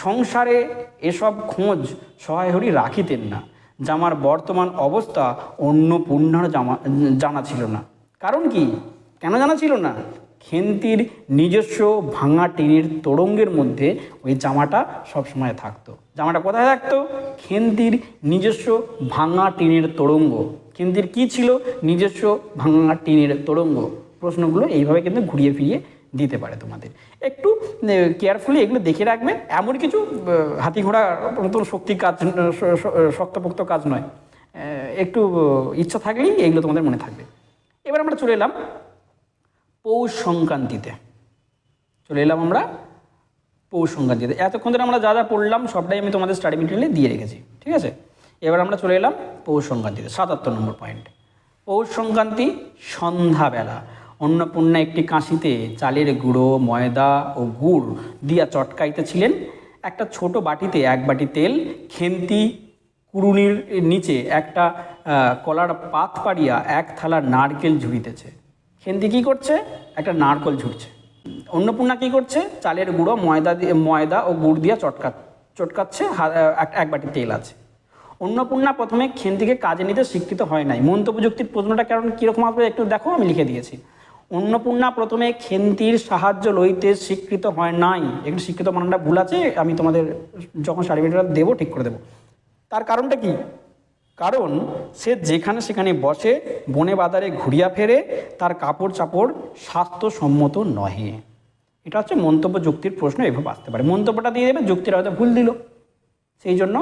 সংসারে এসব খোঁজ সহায়হরি রাখিতেন না। জামার বর্তমান অবস্থা অন্নপূর্ণার জানা ছিল না। কারণ কি? কেন জানা ছিল না? খেন্তির নিজস্ব ভাঙা টিনের তোরঙ্গের মধ্যে ওই জামাটা সবসময় থাকতো। জামাটা কোথায় থাকতো? খেন্তির নিজস্ব ভাঙা টিনের তোরঙ্গ। খেন্তির কি ছিল? নিজস্ব ভাঙা টিনের তোরঙ্গ। প্রশ্নগুলো এইভাবে কিন্তু ঘুরিয়ে ফিরিয়ে দিতে পারে তোমাদের। একটু কেয়ারফুলি এগুলো দেখে রাখবে। এমন কিছু হাতি ঘোড়া মতন শক্তপোক্ত কাজ নয়, একটু ইচ্ছা থাকলেই এইগুলো তোমাদের মনে থাকবে। এবার আমরা চলে এলাম পৌষ সংক্রান্তিতে। পৌষ সংক্রান্তিতে এতক্ষণ ধরে আমরা যা যা পড়লাম সবটাই আমি তোমাদের স্টাডি মেটেরিয়ালে দিয়ে রেখেছি, ঠিক আছে? এবার আমরা চলে এলাম পৌষ সংক্রান্তিতে। 77 নম্বর পয়েন্ট। পৌষ সংক্রান্তি সন্ধ্যাবেলা অন্নপূর্ণা একটি কাঁশিতে চালের গুঁড়ো, ময়দা ও গুড় দিয়া চটকাইতেছিলেন। একটা ছোট বাটিতে 1 বাটি তেল, খেন্তি কুড়ুনির নিচে একটা কলার পাত পাড়িয়া 1 থালা নারকেল ঝুড়িতেছে। খেন্তি কী করছে? একটা নারকেল ঝুড়ছে। অন্নপূর্ণা কী করছে? চালের গুঁড়ো ময়দা ও গুড় দিয়ে চটকাচ্ছে, এক বাটি তেল আছে। অন্নপূর্ণা প্রথমে খেন্তিকে কাজে নিতে স্বীকৃত হয় নাই। মন্তব্য যুক্তির প্রশ্নটা কারণ কীরকম হবে একটু দেখো, আমি লিখে দিয়েছি। অন্নপূর্ণা প্রথমে খেন্তির সাহায্য লইতে স্বীকৃত হয় নাই। একটু স্বীকৃত মানটা ভুল আছে, আমি তোমাদের যখন সার্টিফিকেটটা দেবো ঠিক করে দেবো। তার কারণটা কি? কারণ সে যেখানে সেখানে বসে, বনে বাজারে ঘুরিয়া ফেরে, তার কাপড় চাপড় স্বাস্থ্যসম্মত নহে। এটা হচ্ছে মন্তব্য যুক্তির প্রশ্ন, এভাবে আসতে পারে। মন্তব্যটা দিয়ে দেবে, যুক্তির হয়তো ভুল দিল। সেই জন্য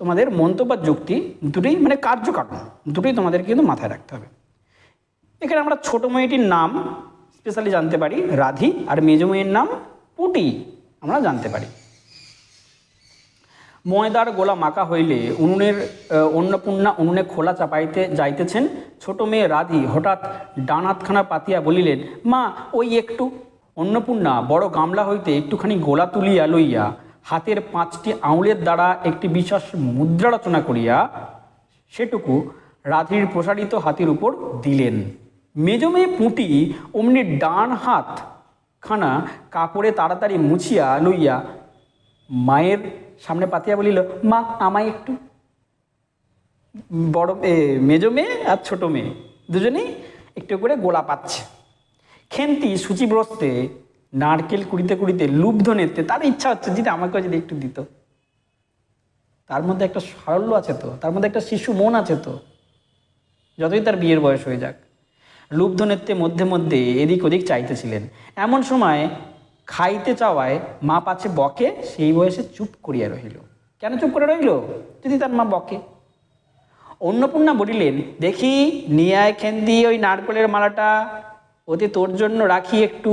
তোমাদের মন্তব্য যুক্তি দুটোই মানে কার্যকারণ দুটোই তোমাদের কিন্তু মাথায় রাখতে হবে। এখানে আমরা ছোটো মেয়েটির নাম স্পেশালি জানতে পারি রাধি, আর মেজো মেয়ের নাম পুটি আমরা জানতে পারি। ময়দার গোলা মাখা হইলে অন্নপূর্ণা উনুনে খোলা চাপাইতে যাইতেছেন। ছোট মেয়ে রাধি হঠাৎ ডান হাতখানা পাতিয়া বলিলেন, মা ওই একটু। অন্নপূর্ণা বড় গামলা হইতে একটুখানি গোলা তুলিয়া লইয়া হাতের 5টি আঙুলের দ্বারা একটি বিশেষ মুদ্রা রচনা করিয়া সেটুকু রাধির প্রসারিত হাতের উপর দিলেন। মেজো মেয়ে পুঁটি অমনি ডান হাত খানা কাপড়ে তাড়াতাড়ি মুছিয়া লইয়া মায়ের সামনে পাতিয়া বলিল, মা আমায় একটু। বড় মেজো মেয়ে আর ছোট মেয়ে দুজনেই একটু করে গোলা পাচ্ছে। খেন্তি সূচিব্রস্তে নারকেল কুড়িতে কুড়িতে লুব্ধ নেতে তার ইচ্ছা হচ্ছে যদি আমাকেও যদি একটু দিত। তার মধ্যে একটা সারল্য আছে তো, তার মধ্যে একটা শিশু মন আছে তো, যতই তার বিয়ের বয়স হয়ে যাক। লুব্ধ নেত্রে মধ্যে মধ্যে এদিক ওদিক চাইতেছিলেন। এমন সময় খাইতে চাওয়ায় মা পাছে বকে, সেই বয়সে চুপ করিয়া রহিল। কেন চুপ করে রইল? যদি তার মা বকে। অন্নপূর্ণা বলিলেন, দেখি নিয়ে আয় খেন্তি ওই নারকেলের মালাটা, ওতে তোর জন্য রাখি একটু।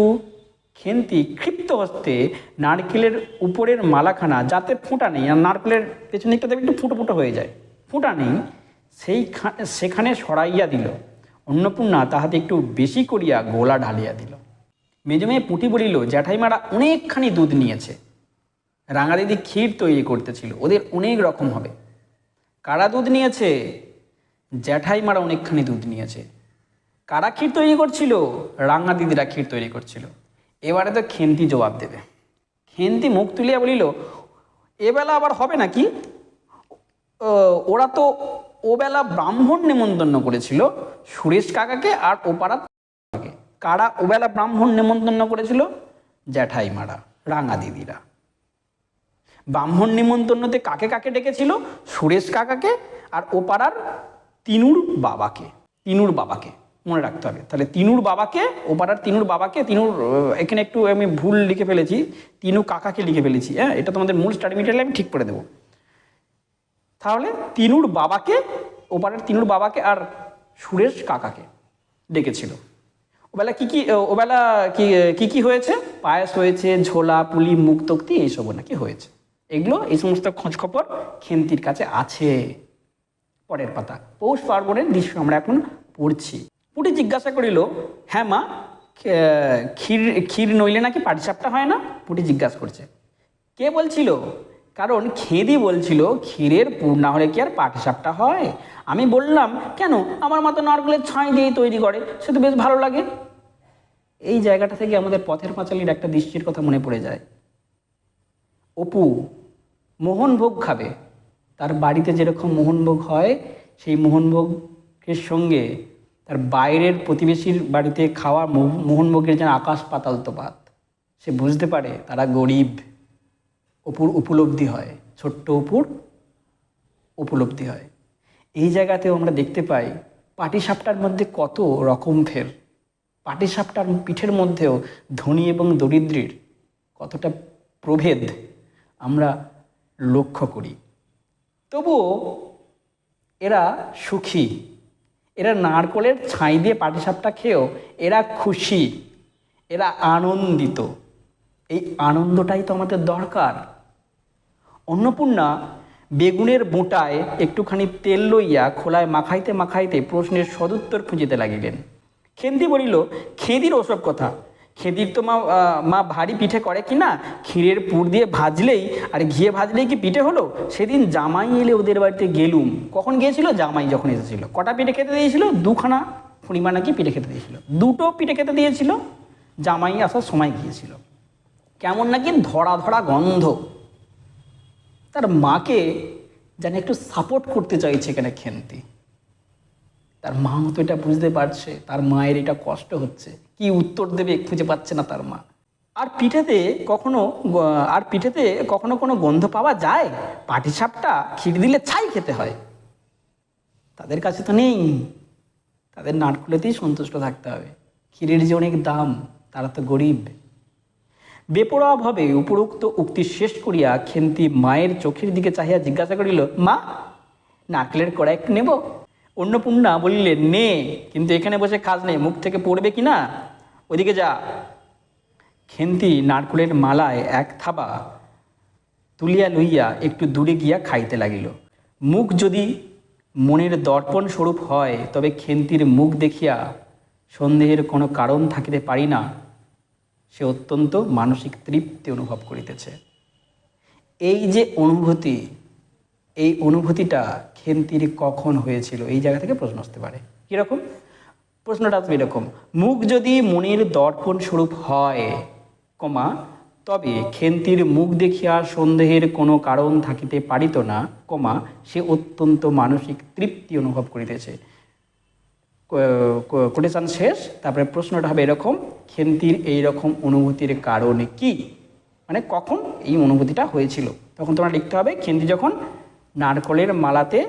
খেন্তি ক্ষিপ্ত হস্তে নারকেলের উপরের মালাখানা, যাতে ফোঁটা নেই, আর নারকেলের পেছন দিকটা একটু ফুটো ফুটো হয়ে যায়, ফোঁটা নেই, সেখানে সরাইয়া দিল। অন্নপূর্ণা তাহাতে একটু বেশি করিয়া গোলা ঢালিয়া দিল। মেজো মেয়ে পুঁটি বলিল, জ্যাঠাইমারা অনেকখানি দুধ নিয়েছে। রাঙা দিদি ক্ষীর তৈরি করতেছিল, ওদের অনেক রকম হবে। কারা দুধ নিয়েছে? জ্যাঠাইমারা অনেকখানি দুধ নিয়েছে। কারা ক্ষীর তৈরি করছিল? রাঙা দিদিরা ক্ষীর তৈরি করছিল। এবারে তো খেন্তি জবাব দেবে। খেন্তি মুখ তুলিয়া বলিল, এবেলা আবার হবে নাকি? ওরা তো ওবেলা ব্রাহ্মণ নেমন্তন্ন করেছিল, সুরেশ কাকাকে আর ওপাড়ার কাকাকে। কারা ওবেলা ব্রাহ্মণ নেমন্তন্ন করেছিল? জ্যাঠাইমারা, রাঙা দিদিরা। ব্রাহ্মণ নিমন্ত্রণতে কাকে কাকে ডেকেছিল? সুরেশ কাকাকে আর ওপাড়ার তিনুর বাবাকে মনে রাখতে হবে। তাহলে তিনুর বাবাকে, ওপাড়ার তিনুর বাবাকে, তিনুর এখানে একটু আমি ভুল লিখে ফেলেছি, তিনু কাকাকে লিখে ফেলেছি। হ্যাঁ, এটা তোমাদের মূল স্টাডি মেটেরিয়াল আমি ঠিক করে দেবো। তাহলে তিনুর বাবাকে, ওপাড়ার তিনুর বাবাকে আর সুরেশ কাকাকে ডেকেছিল। ওবেলা কি হয়েছে? পায়েস হয়েছে, ঝোলা, পুলি, মুক্তক্তি এইসবও নাকি হয়েছে। এগুলো এই সমস্ত খোঁজখবর খেন্তির কাছে আছে। পরের পাতা, পৌষ পার্বণের দৃশ্য আমরা এখন পড়ছি। পুটি জিজ্ঞাসা করিল, হ্যাঁ মা, ক্ষীর নইলে নাকি পাটিসাপটা হয় না? পুটি জিজ্ঞাসা করছে। কে বলছিল? কারণ খেদি বলছিল ক্ষীরের পুর না হলে কি আর পাটিসাপটা হয়? আমি বললাম, কেন, আমার মতো নারকেলের ছাই দিয়ে তৈরি করে, সে তো বেশ ভালো লাগে। এই জায়গাটা থেকে আমাদের পথের পাঁচালীর একটা দৃশ্যের কথা মনে পড়ে যায়। অপু মোহনভোগ খাবে, তার বাড়িতে যেরকম মোহনভোগ হয়, সেই মোহনভোগের সঙ্গে তার বাইরের প্রতিবেশীর বাড়িতে খাওয়া মোহনভোগের যেন আকাশ পাতাল তফাৎ। সে বুঝতে পারে তারা গরিব। অপুর উপলব্ধি হয়, ছোট্ট অপুর উপলব্ধি হয়। এই জায়গাতেও আমরা দেখতে পাই পাটিসাপটার মধ্যে কত রকম ফের। পাটিসাপটার পিঠের মধ্যেও ধনী এবং দরিদ্রের কতটা প্রভেদ আমরা লক্ষ্য করি। তবুও এরা সুখী, এরা নারকেলের ছাই দিয়ে পাটিসাপটা খেয়েও এরা খুশি, এরা আনন্দিত। এই আনন্দটাই তো আমাদের দরকার। অন্নপূর্ণা বেগুনের বোঁটায় একটুখানি তেল লইয়া খোলায় মাখাইতে মাখাইতে প্রশ্নের সদুত্তর খুঁজিতে লাগিলেন। খেন্তি বলিল, খেদির ওসব কথা। খেদির তো মা ভারী পিঠে করে কি না? ক্ষীরের পুর দিয়ে ভাজলেই আর ঘিয়ে ভাজলেই কি পিঠে হলো? সেদিন জামাই এলে ওদের বাড়িতে গেলুম। কখন গিয়েছিল? জামাই যখন এসেছিল। কটা পিঠে খেতে দিয়েছিল? 2খানা খুঁড়িমা নাকি পিঠে খেতে দিয়েছিল, 2টো পিঠে খেতে দিয়েছিল। জামাই আসার সময় গিয়েছিল। কেমন নাকি ধরা ধরা গন্ধ। তার মাকে যেন একটু সাপোর্ট করতে চাইছে এখানে খেন্তি। তার মা মতো এটা বুঝতে পারছে তার মায়ের এটা কষ্ট হচ্ছে, কি উত্তর দেবে খুঁজে পাচ্ছে না তার মা। আর পিঠেতে কখনো কোনো গন্ধ পাওয়া যায়? পাটিসাপটা ক্ষীর দিলে ছাই খেতে হয়, তাদের কাছে তো নেই। তাদের নারকেলেতেই সন্তুষ্ট থাকতে হবে। ক্ষীরের যে অনেক দাম, তারা তো গরিব। বেপরোয়াভাবে উপরোক্ত উক্তি শেষ করিয়া খেন্তি মায়ের চোখের দিকে চাহিয়া জিজ্ঞাসা করিল, মা, নারকেলের কড়া একটু নেব? অন্নপূর্ণা বলিলেন, নে, কিন্তু এখানে বসে খাস নে, মুখ থেকে পড়বে কি না, ওদিকে যা। খেন্তি নারকেলের মালায় এক থাবা তুলিয়া লইয়া একটু দূরে গিয়া খাইতে লাগিল। মুখ যদি মনের দর্পণ স্বরূপ হয়, তবে খেন্তির মুখ দেখিয়া সন্দেহের কোনো কারণ থাকিতে পারি না, সে অত্যন্ত মানসিক তৃপ্তি অনুভব করিতেছে। এই যে অনুভূতি, এই অনুভূতিটা খেন্তির কখন হয়েছিল? এই জায়গা থেকে প্রশ্ন আসতে পারে। কীরকম প্রশ্নটা আসবে? এরকম, মুখ যদি মনের দর্পণ স্বরূপ হয়, তবে খেন্তির মুখ দেখিয়া সন্দেহের কোনো কারণ থাকিতে পারিত না, সে অত্যন্ত মানসিক তৃপ্তি অনুভব করিতেছে। কোটেশন শেষ। তারপরে প্রশ্নটা হবে এরকম, খেন্তির এই রকম অনুভূতির কারণে কি, মানে কখন এই অনুভূতিটা হয়েছিল? তখন তোমরা লিখতে হবে, খেন্তি যখন নারকলের মালাতে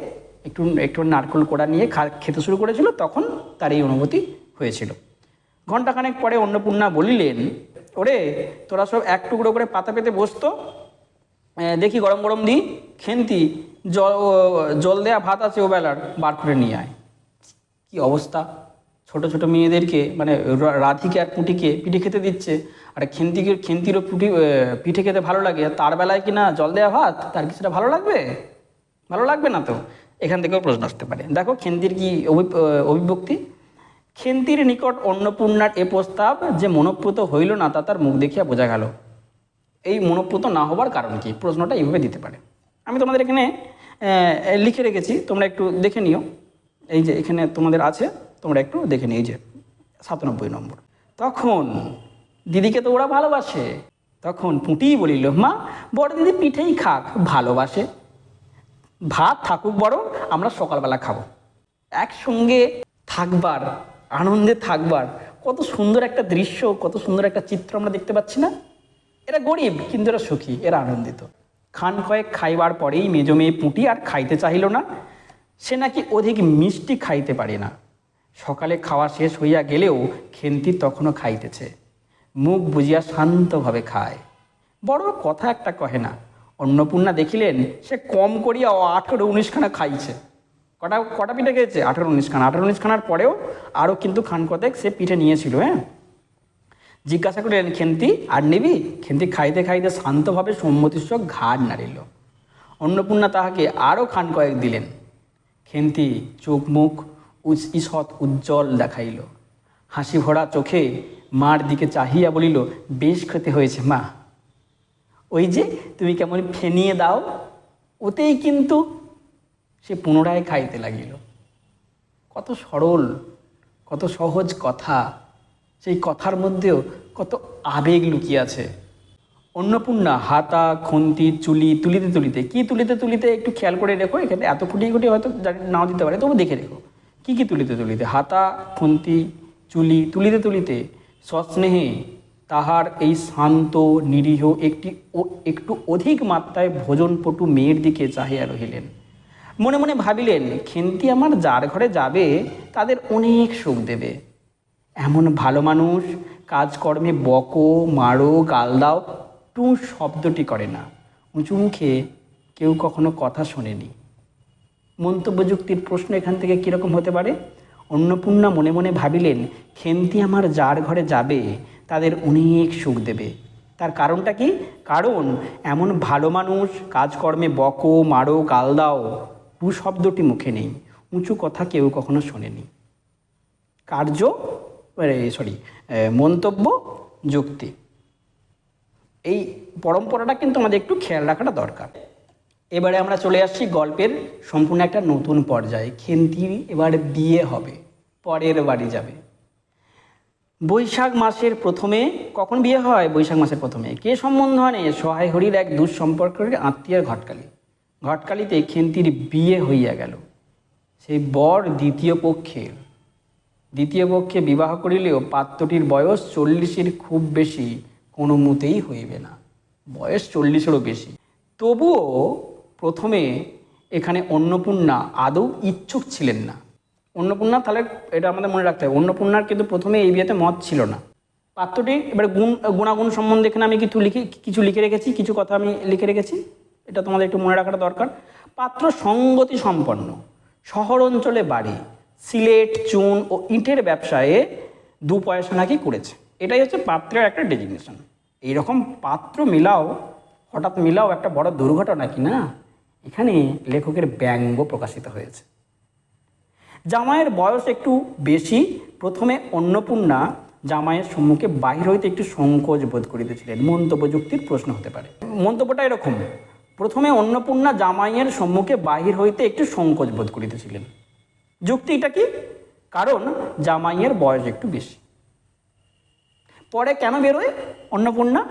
একটু নারকল কোড়া নিয়ে খেতে শুরু করেছিল, তখন তার এই অনুভূতি হয়েছিল। ঘণ্টাখানেক পরে অন্নপূর্ণা বলিলেন, ওরে, তোরা সব এক টুকরো করে পাতা পেতে বসতো, দেখি গরম গরম দিই। খেন্তি, জল দেয়া ভাত আছে ও বেলার, বার করে নিয়ে আয়। কি অবস্থা! ছোট ছোট মেয়েদেরকে, মানে রাধিকে আর পুঁটিকে পিঠে খেতে দিচ্ছে, আর খেন্তিরও পিঠে খেতে ভালো লাগে, তার বেলায় কি না জল দেওয়া ভাত, তার কি সেটা ভালো লাগবে? ভালো লাগবে না তো। এখান থেকেও প্রশ্ন আসতে পারে। দেখো খেন্তির কি অভিব্যক্তি। খেন্তির নিকট অন্নপূর্ণার এ প্রস্তাব যে মনোপ্রত হইল না, তা তার মুখ দেখিয়া বোঝা গেল। এই মনোপ্রত না হবার কারণ কি? প্রশ্নটা এইভাবে দিতে পারে। আমি তোমাদের এখানে লিখে রেখেছি, তোমরা একটু দেখে নিও। এই যে এখানে তোমাদের আছে, তোমরা একটু দেখে নিও। এই যে 97 নম্বর। তখন দিদিকে তো ওরা ভালোবাসে। তখন পুঁটিই বলিল, মা, বড় দিদি পিঠেই খাক, ভালোবাসে, ভাত থাকুক বরং, আমরা সকালবেলা খাবো। একসঙ্গে থাকবার, আনন্দে থাকবার কত সুন্দর একটা দৃশ্য, কত সুন্দর একটা চিত্র আমরা দেখতে পাচ্ছি না? এরা গরিব, কিন্তু এরা সুখী, এরা আনন্দিত। খান কয়েক খাইবার পরেই মেজো মেয়ে পুঁটি আর খাইতে চাহিল না। সে নাকি অধিক মিষ্টি খাইতে পারে না। সকালে খাওয়া শেষ হইয়া গেলেও খেন্তি তখনও খাইতেছে। মুখ বুঝিয়া শান্তভাবে খায়, বড় কথা একটা কহে না। অন্নপূর্ণা দেখিলেন সে কম করিয়া 18-19 খানা খাইছে। কটা পিঠে খেয়েছে? 18-19 খানা। 18-19 খানার পরেও আরও কিন্তু খান কতেক সে পিঠে নিয়েছিল। জিজ্ঞাসা করিলেন, খেন্তি আর নিবি? খেন্তি খাইতে খাইতে শান্তভাবে সম্মতিসূচক ঘাড় নাড়িল। অন্নপূর্ণা তাহাকে আরও খান কয়েক দিলেন। খেন্তি চোখ মুখ ঈষৎ উজ্জ্বল দেখাইল। হাসি ভরা চোখে মার দিকে চাহিয়া বলিল, বেশ খেতে হয়েছে মা। ওই যে তুমি কেমন ফেনিয়ে দাও, ওতেই কিন্তু। সে পুনরায় খাইতে লাগিল। কত সরল, কত সহজ কথা, সেই কথার মধ্যেও কত আবেগ লুকিয়ে আছে। অন্নপূর্ণা হাতা, খুন্তি, চুলি তুলিতে তুলিতে, কি তুলিতে তুলিতে একটু খেয়াল করে রেখো। এখানে এত খুঁটিয়ে খুঁটিয়ে হয়তো নাও দিতে পারে, তবু দেখে রেখো কি কি তুলিতে তুলিতে। হাতা, খুন্তি, চুলি তুলিতে তুলিতে সস্নেহে তাহার এই শান্ত, নিরীহ, একটু অধিক মাত্রায় ভোজনপটু মেয়ের দিকে চাহিয়া রহিলেন। মনে মনে ভাবিলেন, খেন্তি আমার যার ঘরে যাবে তাদের অনেক সুখ দেবে। এমন ভালো মানুষ কাজকর্মে বকো, মারো, গাল দাও, টু শব্দটি করে না। উঁচু মুখে কেউ কখনো কথা শোনেনি। মন্তব্য যুক্তির প্রশ্ন এখান থেকে কীরকম হতে পারে? অন্নপূর্ণা মনে মনে ভাবিলেন, খেন্তি আমার যার ঘরে যাবে তাদের অনেক সুখ দেবে। তার কারণটা কি? কারণ এমন ভালো মানুষ কাজকর্মে বকো, মারো, গাল দাও, টু শব্দটি মুখে নেই। উঁচু কথা কেউ কখনো শোনেনি। মন্তব্য যুক্তি, এই পরম্পরাটা কিন্তু আমাদের একটু খেয়াল রাখাটা দরকার। এবারে আমরা চলে আসছি গল্পের সম্পূর্ণ একটা নতুন পর্যায়ে। খেন্তির এবার বিয়ে হবে, পরের বাড়ি যাবে। বৈশাখ মাসের প্রথমে, কখন বিয়ে হয়? বৈশাখ মাসের প্রথমে। কে সম্বন্ধ আনে? সহায় হরির এক দুঃসম্পর্কের আত্মীয়ের ঘটকালি। ঘটকালিতে খেন্তির বিয়ে হইয়া গেল। সেই বর দ্বিতীয় পক্ষে বিবাহ করিলেও পাত্রটির বয়স 40-এর খুব বেশি কোনো মতেই হইবে না। বয়স 40-এরও বেশি। তবুও প্রথমে এখানে অন্নপূর্ণা আদৌ ইচ্ছুক ছিলেন না। অন্নপূর্ণা, তাহলে এটা আমাদের মনে রাখতে হবে, অন্নপূর্ণার কিন্তু প্রথমে এই বিয়েতে মত ছিল না। পাত্রটি এবারে গুণাগুণ সম্বন্ধে এখানে আমি কিছু লিখে রেখেছি, কিছু কথা আমি লিখে রেখেছি, এটা তোমাদের একটু মনে রাখাটা দরকার। পাত্র সঙ্গতি সম্পন্ন, শহর অঞ্চলে বাড়ি, সিলেট, চুন ও ইটের ব্যবসায়ে 2 পয়সা নাকি করেছে। এটাই হচ্ছে পাত্রের একটা ডেজিগনেশন। এইরকম পাত্র হঠাৎ মিলাও একটা বড় দুর্ঘটনা কি না? এখানে লেখকের ব্যঙ্গ প্রকাশিত হয়েছে। জামাইয়ের বয়স একটু বেশি। প্রথমে অন্নপূর্ণা জামাইয়ের সম্মুখে বাহির হইতে একটু সংকোচ বোধ করিতেছিলেন। মন্তব্য যুক্তির প্রশ্ন হতে পারে। মন্তব্যটা এরকম, প্রথমে অন্নপূর্ণা জামাইয়ের সম্মুখে বাহির হইতে একটু সংকোচ বোধ করিতেছিলেন। যুক্তিটা কি? কারণ জামাইয়ের বয়স একটু বেশি। পরে কেন বেরোয় অন্নপূর্ণা?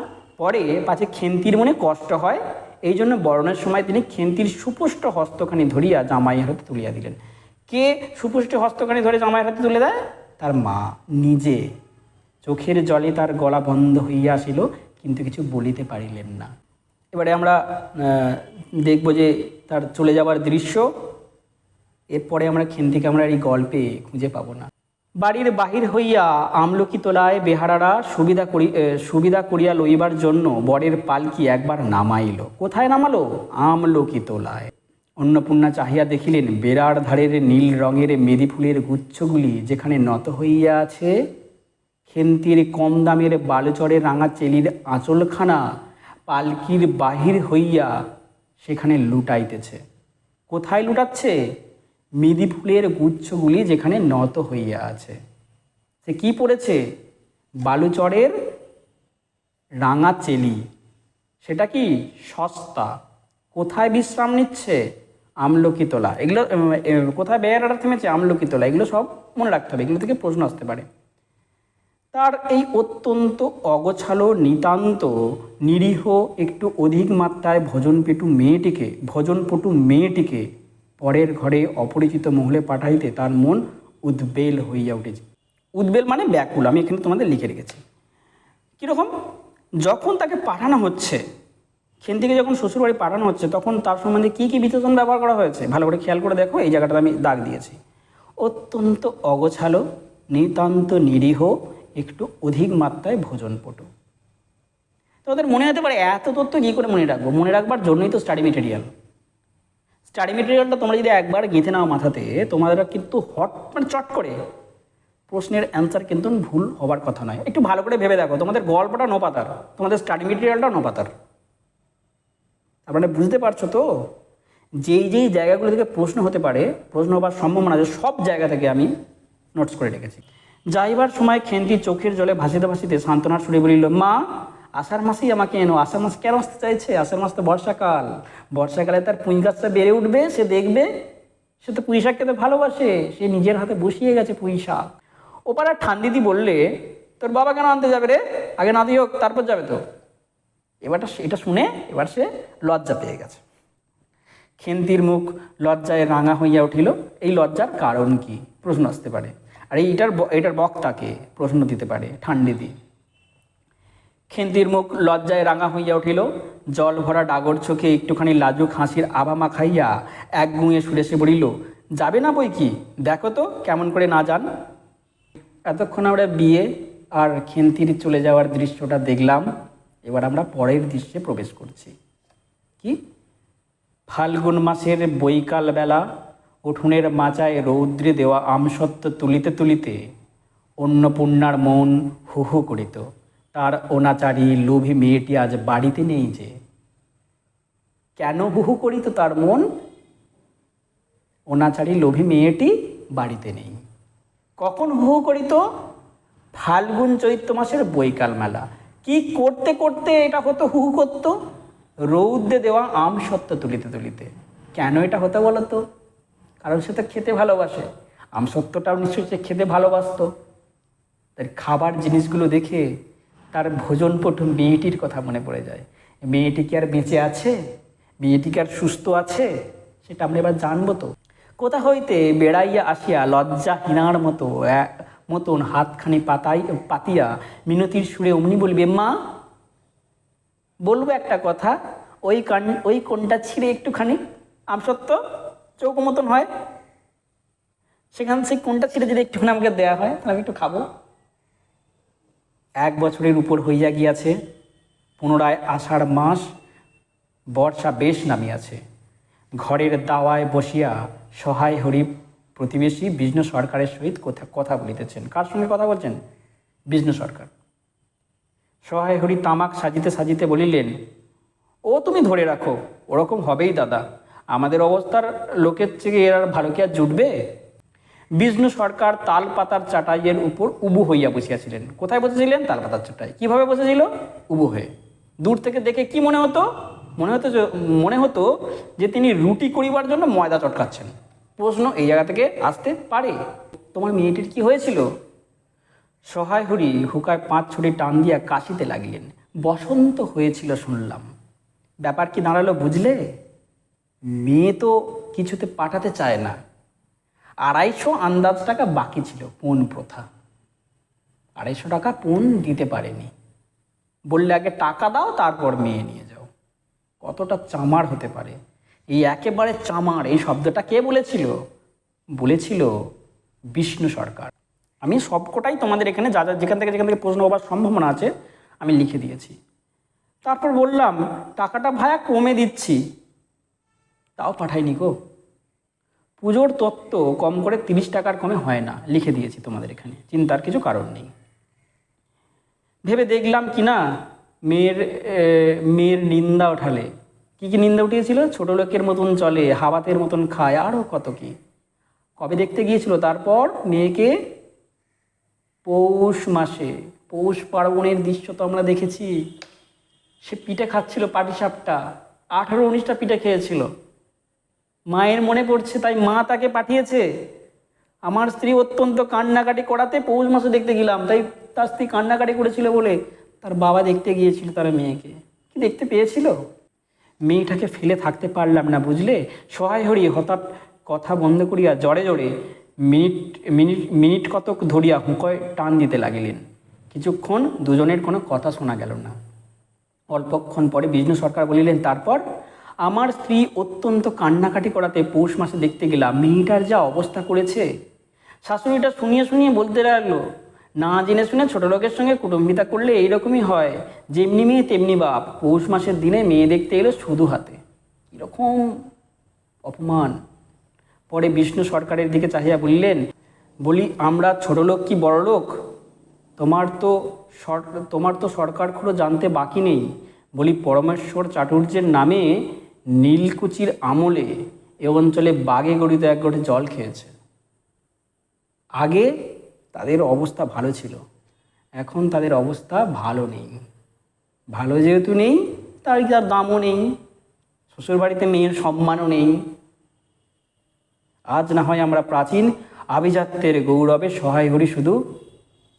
পরে পাছে খেন্তির মনে কষ্ট হয়, এই জন্য বরণের সময় তিনি খেন্তির সুপুষ্ট হস্তখানি ধরিয়া জামাইয়ের হাতে তুলিয়া দিলেন। কে সুপুষ্ট হস্তখানি ধরে জামাইয়ের হাতে তুলে দেয়? তার মা নিজে। চোখের জলে তার গলা বন্ধ হইয়া আসিল, কিন্তু কিছু বলিতে পারিলেন না। এবারে আমরা দেখব যে তার চলে যাবার দৃশ্য। এরপরে আমরা খেন্তিকে আমরা এই গল্পে খুঁজে পাবো না। বাড়ির বাহির হইয়া আমলকি তোলায় বেহারারা সুবিধা করিয়া লইবার জন্য বরের পালকি একবার নামাইল। কোথায় নামালো? আমলকি তোলায়। অন্নপূর্ণা চাহিয়া দেখিলেন বেড়ার ধারের নীল রঙের মেদি ফুলের গুচ্ছগুলি যেখানে নত হইয়া আছে, খেন্তির কম দামের বালুচরের রাঙা চেলির আঁচলখানা পালকির বাহির হইয়া সেখানে লুটাইতেছে। কোথায় লুটাচ্ছে? মেদি ফুলের গুচ্ছগুলি যেখানে নত হইয়া আছে। সে কি পড়েছে? বালুচরের রাঙা চেলি। সেটা কি? সস্তা। কোথায় বিশ্রাম নিচ্ছে? আমলকি তোলা। এগুলো কোথায় বেয়ারাটা থেমেছে? আমলকি তোলা। এগুলো সব মনে রাখতে হবে, এগুলো থেকে প্রশ্ন আসতে পারে। তার এই অত্যন্ত অগোছালো, নিতান্ত নিরীহ, একটু অধিক মাত্রায় ভোজনপটু মেয়েটিকে পরের ঘরে অপরিচিত মহলে পাঠাইতে তার মন উদ্বেল হইয়া উঠেছে। উদ্বেল মানে ব্যাকুল, আমি এখানে তোমাদের লিখে রেখেছি। কীরকম? যখন তাকে পাঠানো হচ্ছে, খেন্তিকে যখন শ্বশুরবাড়ি পাঠানো হচ্ছে, তখন তার সম্বন্ধে কী কী বিশেষণ ব্যবহার করা হয়েছে ভালো করে খেয়াল করে দেখো। এই জায়গাটা আমি দাগ দিয়েছি। অত্যন্ত অগোছালো, নিতান্ত নিরীহ, একটু অধিক মাত্রায় ভোজনপটু। তোমাদের মনে হতে পারে এত তথ্য কী করে মনে রাখবো? মনে রাখবার জন্যই তো স্টাডি মেটেরিয়ালটা তোমরা যদি একবার গেঁথে নাও মাথাতে, তোমাদের কিন্তু চট করে প্রশ্নের অ্যান্সার কিন্তু ভুল হবার কথা নয়। একটু ভালো করে ভেবে দেখো, তোমাদের গল্পটা নোপাতার, তোমাদের স্টাডি মেটেরিয়ালটা নোপাতার। আপনারা বুঝতে পারছো তো? যেই জায়গাগুলো থেকে প্রশ্ন হতে পারে, প্রশ্ন হবার সম্ভাবনা আছে, সব জায়গা থেকে আমি নোটস করে রেখেছি। যাইবার সময় খেন্তি চোখের জলে ভাসিতে সান্ত্বনার সুরে বলিল, মা, আষাঢ় মাসেই আমাকে এনো। আষাঢ় মাস কেন আসতে চাইছে? আষাঢ় মাস তো বর্ষাকালে তার পুঁই গাছটা বেড়ে উঠবে, সে দেখবে। সে তো পুঁই শাক খেতে ভালোবাসে, সে নিজের হাতে বসিয়ে গেছে পুঁই শাক। ওপারা ঠান্দিদি বললে, তোর বাবা কেন আনতে যাবে রে? আগে নাতি হোক, তারপর যাবে তো। এটা শুনে এবার সে লজ্জা পেয়ে গেছে। খেন্তির মুখ লজ্জায় রাঙা হইয়া উঠিল। এই লজ্জার কারণ কি? প্রশ্ন আসতে পারে। আর এইটার বক্তাকে প্রশ্ন দিতে পারে ঠান্ডিদি। খেন্তির মুখ লজ্জায় রাঙা হইয়া উঠিল। জল ভরা ডাগর চোখে একটুখানি লাজুক হাসির আভা মাখাইয়া এক গুঁয়ে সুরে সে বলিল, যাবে না বই কি? দেখো তো কেমন করে না যান। এতক্ষণ আমরা বিয়ে আর খেন্তির চলে যাওয়ার দৃশ্যটা দেখলাম। এবার আমরা পরের দৃশ্যে প্রবেশ করছি। কি? ফাল্গুন মাসের বৈকাল বেলা উঠোনের মাচায় রৌদ্রে দেওয়া আমসত্ত্ব তুলিতে অন্নপূর্ণার মন হু হু করিত। তার অনাচারী লোভী মেয়েটি আজ বাড়িতে নেই যে। কেন হু হু করিত তার মন? অনাচারী লোভী মেয়েটি বাড়িতে নেই। কখন হু হু করিত? ফাল্গুন চৈত্র মাসের বৈকাল মেলা। কি করতে করতে এটা হতো? হু হু করত রৌদ্রে দেওয়া আমসত্ত্ব তুলিতে। কেন এটা হতো বলো তো? কারণ সে তো খেতে ভালোবাসে। আমসত্ত্বটাও নিশ্চয়ই সে খেতে ভালোবাসত। তার খাবার জিনিসগুলো দেখে তার ভোজনপটু মেয়েটির কথা মনে পড়ে যায়। মেয়েটি কি আর বেঁচে আছে? মেয়েটি কি আর সুস্থ আছে? সেটা আমরা এবার জানবো। তো কোথা হইতে বেড়াইয়া আসিয়া লজ্জাহীনার মতন হাতখানি পাতিয়া মিনতির সুরে অমনি বলবে, মা বলবো একটা কথা, ওই কোনটা ছিঁড়ে একটুখানি আমসত্ব চৌক মতন হয়, সেখান থেকে কোনটা ছিঁড়ে যদি একটুখানি আমাকে দেওয়া হয় তাহলে আমি একটু খাবো। 1 বছরের উপর হইয়া গিয়াছে, পুনরায় আষাঢ় মাস, বর্ষা বেশ নামিয়াছে। ঘরের দাওয়ায় বসিয়া সহায় হরি প্রতিবেশী বিষ্ণু সরকারের সহিত কথা বলিতেছেন। কার সঙ্গে কথা বলছেন? বিষ্ণু সরকার। সহায় হরি তামাক সাজিতে সাজিতে বলিলেন, ও তুমি ধরে রাখো, ওরকম হবেই দাদা, আমাদের অবস্থার লোকের থেকে এর আর ভালো কি আর জুটবে? বিষ্ণু সরকার তাল পাতার চাটাইয়ের উপর উবু হইয়া বসিয়াছিলেন। কোথায় বসেছিলেন? তাল পাতার চাটাই। কিভাবে বসেছিল? উবু হয়ে। দূর থেকে দেখে কি মনে হতো? মনে হতো যে তিনি রুটি করিবার জন্য ময়দা চটকাচ্ছেন। প্রশ্ন এই জায়গা থেকে আসতে পারে, তোমার মেয়েটির কি হয়েছিল? সহায় হরি হুকায় 5 ছুরি টান দিয়া কাশিতে লাগিলেন। বসন্ত হয়েছিল শুনলাম। ব্যাপার কি দাঁড়ালো বুঝলে? মেয়ে তো কিছুতে পাঠাতে চায় না। 250 আন্দাজ টাকা বাকি ছিল, পণ প্রথা। 250 টাকা পণ দিতে পারেনি। বললে আগে টাকা দাও, তারপর মেয়ে নিয়ে যাও। কতটা চামার হতে পারে! এই একেবারে চামার এই শব্দটা কে বলেছিল? বলেছিল বিষ্ণু সরকার। আমি সবকটাই তোমাদের এখানে যেখান থেকে প্রশ্ন হবার সম্ভাবনা আছে আমি লিখে দিয়েছি। তারপর বললাম, টাকাটা ভায়া কমে দিচ্ছি, তাও পাঠাইনি গো। পুজোর তত্ত্ব কম করে 30 টাকার কমে হয় না, লিখে দিয়েছি তোমাদের এখানে, চিন্তার কিছু কারণ নেই। ভেবে দেখলাম কি না, মেয়ের নিন্দা ওঠালে। কি নিন্দা উঠিয়েছিল? ছোট লোকের মতন চলে, হাওয়াতের মতন খায়, আরও কত কি। কবে দেখতে গিয়েছিল? তারপর মেয়েকে পৌষ মাসে, পৌষ পার্বণের দৃশ্য তো আমরা দেখেছি। সে পিঠে খাচ্ছিল, পাটিসাপটা 18-19টা পিঠে খেয়েছিল। মায়ের মনে পড়ছে, তাই মা তাকে পাঠিয়েছে। আমার স্ত্রী অত্যন্ত কান্নাকাটি করাতে পৌষ মাসে দেখতে গেলাম, তাই তার স্ত্রী কান্নাকাটি করেছিল বলে তার বাবা দেখতে গিয়েছিল তার মেয়েকে। কি দেখতে পেয়েছিল? মেয়েটাকে ফেলে থাকতে পারলাম না বুঝলে। সহায় হরি হঠাৎ কথা বন্ধ করিয়া জড়ে জড়ে মিনিট কতক ধরিয়া হুঁকোয় টান দিতে লাগিলেন। কিছুক্ষণ দুজনের কোনো কথা শোনা গেল না। অল্পক্ষণ পরে বিষ্ণু সরকার বলিলেন, তারপর আমার স্ত্রী অত্যন্ত কান্নাকাটি করাতে পৌষ মাসে দেখতে গেলাম। মেয়েটার যা অবস্থা করেছে। শাশুড়িটা শুনিয়ে বলতে লাগলো, না জেনে শুনে ছোট লোকের সঙ্গে কুটুম্বিতা করলে এইরকমই হয়, যেমনি মেয়ে তেমনি বাপ। পৌষ মাসের দিনে মেয়ে দেখতে এলো শুধু হাতে, কীরকম অপমান। পরে বিষ্ণু সরকারের দিকে চাহিয়া বললেন, আমরা ছোট লোক কি বড় লোক? তোমার তো সরকার খুঁড়ো জানতে বাকি নেই। পরমেশ্বর চাটুর্যের নামে নীলকুচির আমলে এ অঞ্চলে বাঘে গড়িত 1 ঘটে জল খেয়েছে। আগে তাদের অবস্থা ভালো ছিল, এখন তাদের অবস্থা ভালো নেই। ভালো যেহেতু নেই, তার দামও নেই, শ্বশুরবাড়িতে মেয়ের সম্মানও নেই। আজ না হয় আমরা প্রাচীন আভিজাত্যের গৌরবে সহায় হরি শুধু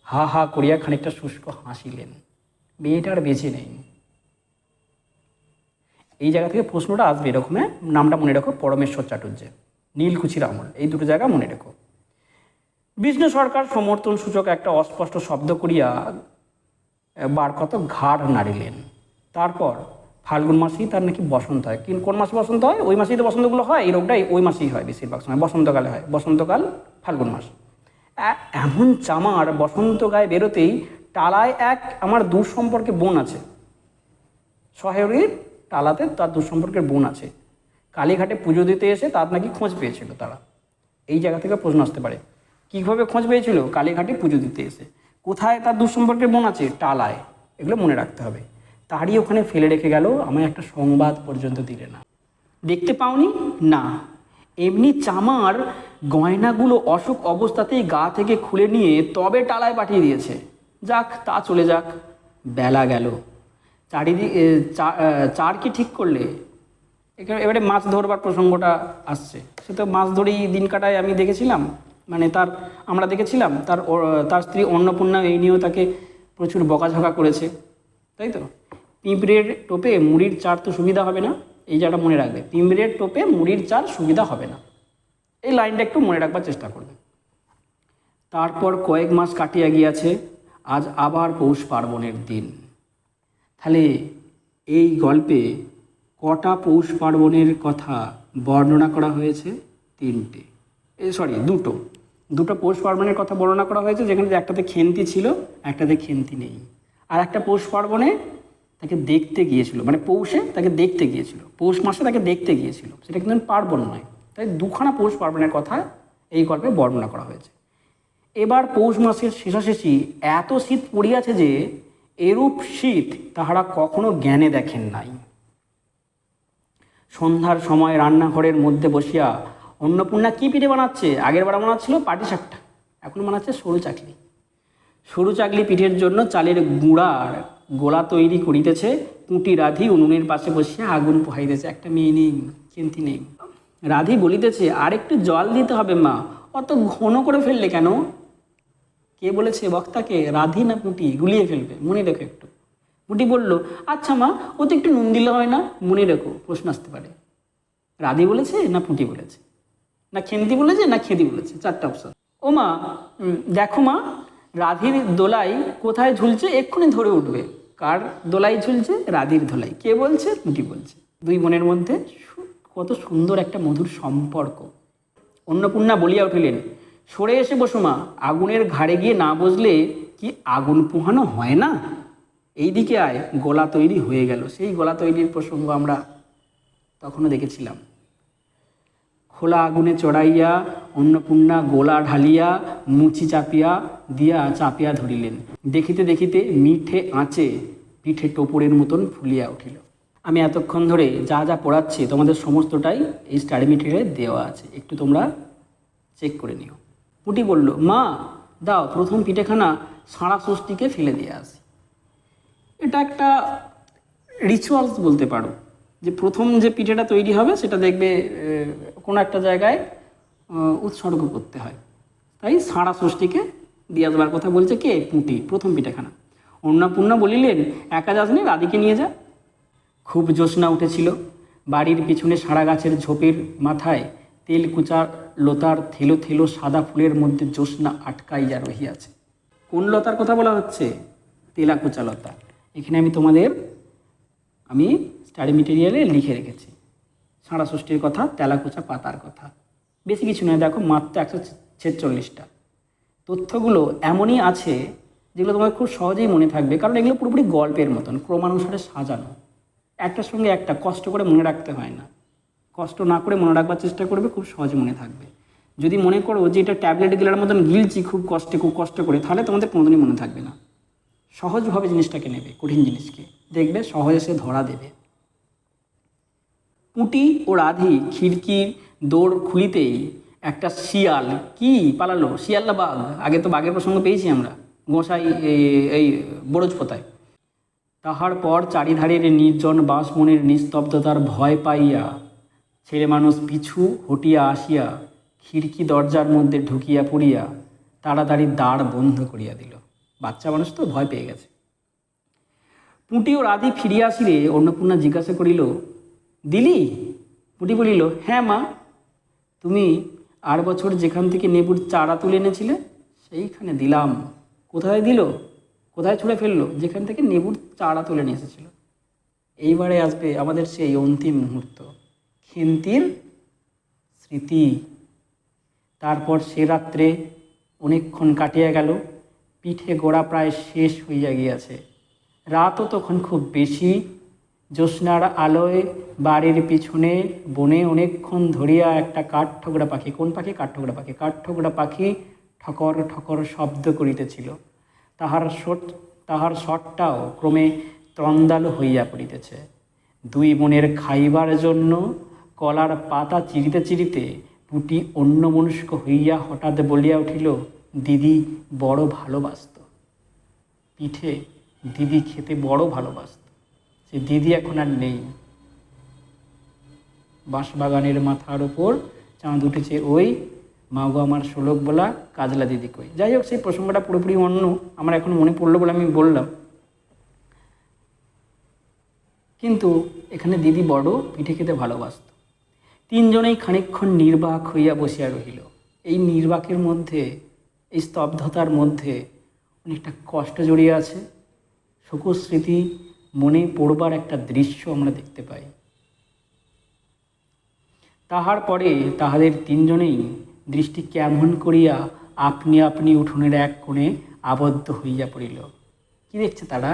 হা হা করিয়া খানিকটা শুষ্ক হাসিলেন। মেয়েটার বেঁচে নেই। এই জায়গা থেকে প্রশ্নটা আসবে এরকম। নামটা মনে রাখো, পরমেশ্বর চাটুর্যের, নীলকুচির আমল, এই দুটো জায়গা মনে রেখো। বিষ্ণু সরকার সমর্থন সূচক একটা অস্পষ্ট শব্দ করিয়া বার কত ঘাড় নাড়িলেন। তারপর ফাল্গুন মাসেই তার নাকি বসন্ত হয়। কোন মাসে বসন্ত হয়? ওই মাসেই তো বসন্তগুলো হয়। এই রোগটাই ওই মাসেই হয় বেশিরভাগ সময়, বসন্তকালে হয়। বসন্তকাল ফাল্গুন মাস। এমন চামার বসন্ত গায়ে বেরোতেই টালায় আমার দূর সম্পর্কে বোন আছে। সহায়রীর টালাতে তার দূর সম্পর্কের বোন আছে। কালীঘাটে পুজো দিতে এসে তার নাকি খোঁজ পেয়েছিল তারা। এই জায়গা থেকে প্রশ্ন আসতে পারে, কীভাবে খোঁজ পেয়েছিল? কালীঘাটে পুজো দিতে এসে। কোথায় তার দূর সম্পর্কের বোন আছে? টালায়। এগুলো মনে রাখতে হবে। তারই ওখানে ফেলে রেখে গেল, আমায় একটা সংবাদ পর্যন্ত দিলে না। দেখতে পাওনি? না। এমনি চামার গয়নাগুলো অসুখ অবস্থাতেই গা থেকে খুলে নিয়ে তবে টালায় পাঠিয়ে দিয়েছে। যাক, তা চলে যাক। বেলা গেল। চারিদিকে চার কি ঠিক করলে? এবারে মাছ ধরবার প্রসঙ্গটা আসছে। সে তো মাছ ধরেই দিন কাটায়, আমি দেখেছিলাম। মানে তার আমরা দেখেছিলাম তার স্ত্রী অন্নপূর্ণা এই নিয়েও তাকে প্রচুর বকাঝকা করেছে, তাই তো। পিঁপড়ের টোপে মুড়ির চার তো সুবিধা হবে না, এই জায়গাটা মনে রাখবে, পিঁপড়ের টোপে মুড়ির চার সুবিধা হবে না, এই লাইনটা একটু মনে রাখবার চেষ্টা করবে। তারপর কয়েক মাস কাটিয়া গিয়াছে, আজ আবার পৌষ পার্বণের দিন। তাহলে এই গল্পে কটা পৌষ পার্বণের কথা বর্ণনা করা হয়েছে? তিনটে, দুটো পৌষ পার্বণের কথা বর্ণনা করা হয়েছে, যেখানে একটাতে খেন্তি ছিল, একটাতে খেন্তি নেই। আর একটা পৌষ পার্বণে তাকে দেখতে গিয়েছিল, মানে পৌষে তাকে দেখতে গিয়েছিল, পৌষ মাসে তাকে দেখতে গিয়েছিল, সেটা কিন্তু পার্বণ নয়। তাই দুখানা পৌষ পার্বণের কথা এই গল্পে বর্ণনা করা হয়েছে। এবার পৌষ মাসের শেষাশেষি এত শীত পড়িয়াছে যে এরূপ শীত তাহারা কখনো জ্ঞানে দেখেন নাই। সন্ধ্যার সময় রান্নাঘরের মধ্যে বসিয়া অন্নপূর্ণা কী পিঠে বানাচ্ছে? আগের বার বানাচ্ছিল পাটিসাপটা, এখন বানাচ্ছে সরু চাকলি। সরু চাকলি পিঠের জন্য চালের গুঁড়ার গোলা তৈরি করিতেছে। পুঁটি রাধি উনুনের পাশে বসিয়া আগুন পোহাইতেছে। একটা মেয়ে নেই, চিন্তি নেই। রাধি বলিতেছে, আর একটু জল দিতে হবে মা, অত ঘন করে ফেললে কেন? কে বলেছে বক্তাকে? রাধি না পুঁটি? গুলিয়ে ফেলবে, মনে রেখো একটু। পুঁটি বলল, আচ্ছা মা, ও তো একটু নুন দিলে হয় না? মনে রেখো, প্রশ্ন আসতে পারে। রাধি বলেছে না পুঁটি বলেছে, না খেন্তি বলেছে না খেদি বলেছে? চারটা অপশন। ও মা, দেখো মা, রাধির দোলাই কোথায় ঝুলছে, এক্ষুনি ধরে উঠবে। কার দোলাই ঝুলছে? রাধির দোলাই। কে বলছে? পুঁটি বলছে। দুই বোনের মধ্যে কত সুন্দর একটা মধুর সম্পর্ক। অন্নপূর্ণা বলিয়া উঠিলেন, সরে এসে বসো মা, আগুনের ঘাড়ে গিয়ে না বসলে কি আগুন পোহানো হয় না? এই দিকে আয়, গোলা তৈরি হয়ে গেল। সেই গোলা তৈরির প্রসঙ্গ আমরা তখনও দেখেছিলাম। খোলা আগুনে চড়াইয়া অন্নপূর্ণা গোলা ঢালিয়া মুচি চাপিয়া ধরিলেন। দেখিতে দেখিতে মিঠে আঁচে পিঠে টোপরের মতন ফুলিয়া উঠিল। আমি এতক্ষণ ধরে যা যা পড়াচ্ছি তোমাদের সমস্তটাই এই স্টাডি মেটেরিয়ালে দেওয়া আছে, একটু তোমরা চেক করে নিও। পুঁটি বলল, মা দাও প্রথম পিঠেখানা সাঁড়া ষষ্ঠীকে ফেলে দিয়ে আসি। এটা একটা রিচুয়ালস বলতে পারো, যে প্রথম যে পিঠেটা তৈরি হবে সেটা দেখবে কোনো একটা জায়গায় উৎসর্গ করতে হয়, তাই সাঁড়া ষষ্ঠীকে দিয়ে দেওয়ার কথা বলছে কে? পুঁটি। প্রথম পিঠেখানা। অন্নপূর্ণা বলিলেন, একা যাসনি, রাধিকে নিয়ে যা। খুব জ্যোৎস্না উঠেছিল। বাড়ির পিছনে সারা গাছের ঝোপের মাথায় তেলকুচা লতার থেলো থেলো সাদা ফুলের মধ্যে জ্যোৎস্না আটকাইয়া রহিয়াছে। কোন লতার কথা বলা হচ্ছে? তেলাকুচা লতা। এখানে আমি স্টাডি মেটেরিয়ালে লিখে রেখেছি সাঁড়া ষষ্ঠীর কথা, তেলাকুচা পাতার কথা। বেশি কিছু নয়, দেখো মাত্র 146টা। তথ্যগুলো এমনই আছে যেগুলো তোমার খুব সহজেই মনে থাকবে, কারণ এগুলো পুরোপুরি গল্পের মতন ক্রমানুসারে সাজানো। একটার সঙ্গে একটা কষ্ট করে মনে রাখতে হয় না, কষ্ট না করে মনে রাখবার চেষ্টা করবে, খুব সহজে মনে থাকবে। যদি মনে করো যে এটা ট্যাবলেট গিলার মতন গিলছি খুব কষ্ট করে, তাহলে তোমাদের কোনোদিনই মনে থাকবে না। সহজভাবে জিনিসটাকে নেবে, কঠিন জিনিসকে দেখবে সহজে সে ধরা দেবে। পুঁটি ও রাধি খিড়কির দৌড় খুলিতেই একটা শিয়াল কি পালালো। শিয়াল না বাঘ? আগে তো বাঘের প্রসঙ্গ পেয়েছি আমরা গোসাই এই বরজপোতায়। তাহার পর চারিধারের নির্জন বাঁশবনের নিস্তব্ধতার ভয় পাইয়া ছেলে মানুষ পিছু হটিয়া আসিয়া খিড়কি দরজার মধ্যে ঢুকিয়া পড়িয়া তাড়াতাড়ি দ্বার বন্ধ করিয়া দিল। বাচ্চা মানুষ তো ভয় পেয়ে গেছে। পুঁটি ও রাধি ফিরিয়া আসিলে অন্নপূর্ণা জিজ্ঞাসা করিল, দিলি? পুঁটি বলিল, হ্যাঁ মা, তুমি আর বছর যেখান থেকে নেবুর চারা তুলে এনেছিলে সেইখানে দিলাম। কোথায় দিল? কোথায় ছুঁড়ে ফেললো? যেখান থেকে নেবুর চারা তুলে নিয়ে এসেছিল। এইবারে আসবে আমাদের সেই অন্তিম মুহূর্ত, খেন্তির স্মৃতি। তারপর সে রাত্রে অনেকক্ষণ কাটিয়া গেল, পিঠে গোড়া প্রায় শেষ হইয়া গিয়াছে। রাতও তখন খুব বেশি। জ্যোৎস্নার আলোয় বাড়ির পিছনে বনে অনেকক্ষণ ধরিয়া একটা কাঠঠোকরা পাখি, কোন পাখি? কাঠঠোকরা পাখি। কাঠঠোকরা পাখি ঠকর ঠকর শব্দ করিতেছিল। তাহার স্বরটাও ক্রমে ত্রন্দালু হইয়া পড়িতেছে। দুই বোনের খাইবার জন্য কলার পাতা চিরিতে চিরিতে পুঁটি অন্যমনস্ক হইয়া হঠাৎ বলিয়া উঠিল, দিদি বড় ভালোবাসত পিঠে, দিদি খেতে বড় ভালোবাসত। সে দিদি এখন আর নেই। বাঁশবাগানের মাথার ওপর চাঁদ উঠেছে ওই মা গো আমার শোলক বলা কাজলা দিদি কই। যাই হোক, সেই প্রসঙ্গটা পুরোপুরি অন্য, আমার এখন মনে পড়লো বলে আমি বললাম। কিন্তু এখানে দিদি বড় পিঠে খেতে ভালোবাসত। তিনজনেই খানিকক্ষণ নির্বাক হইয়া বসিয়া রহিল। এই নির্বাকের মধ্যে, এই স্তব্ধতার মধ্যে অনেকটা কষ্ট জড়িয়ে আছে। শোকর স্মৃতি মনে পড়বার একটা দৃশ্য আমরা দেখতে পাই। তাহার পরে তাহাদের তিনজনেই দৃষ্টি কেমন করিয়া আপনি আপনি উঠোনের এক কোণে আবদ্ধ হইয়া পড়িল। কি দেখছে তারা?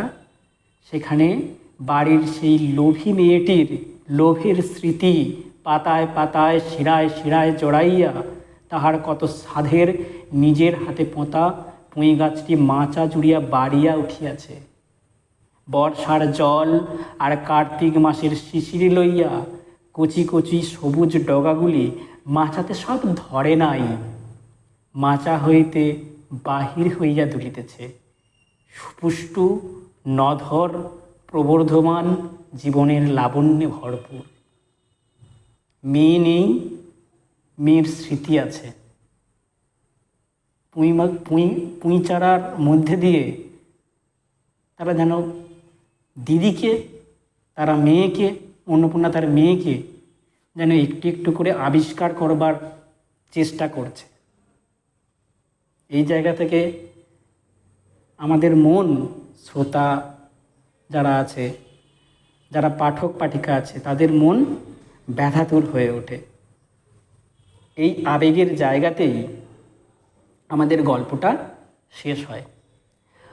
সেখানে বাড়ির সেই লোভী মেয়েটির লোভের স্মৃতি পাতায় পাতায় শিরায় শিরায় জড়াইয়া তাহার কত সাধের নিজের হাতে পোঁতা পুঁই গাছটি মাচা জুড়িয়া বাড়িয়া উঠিয়াছে। বর্ষার জল আর কার্তিক মাসের শিশিরি লইয়া কচি কচি সবুজ ডগাগুলি মাচাতে সব ধরে নাই, মাচা হইতে বাহির হইয়া দুলিতেছে। সুপুষ্টু নধর প্রবর্ধমান জীবনের লাবণ্যে ভরপুর। মেয়ে নেই, মেয়ের স্মৃতি আছে। পুঁই চারার মধ্যে দিয়ে তারা যেন দিদিকে, তারা মেয়েকে, অন্নপূর্ণা তার মেয়েকে যেন একটু একটু করে আবিষ্কার করবার চেষ্টা করছে। এই জায়গা থেকে আমাদের মন, শ্রোতা যারা আছে, যারা পাঠক পাঠিকা আছে, তাদের মন ব্যথাতুর হয়ে ওঠে। এই আবেগের জায়গাতেই আমাদের গল্পটা শেষ হয়।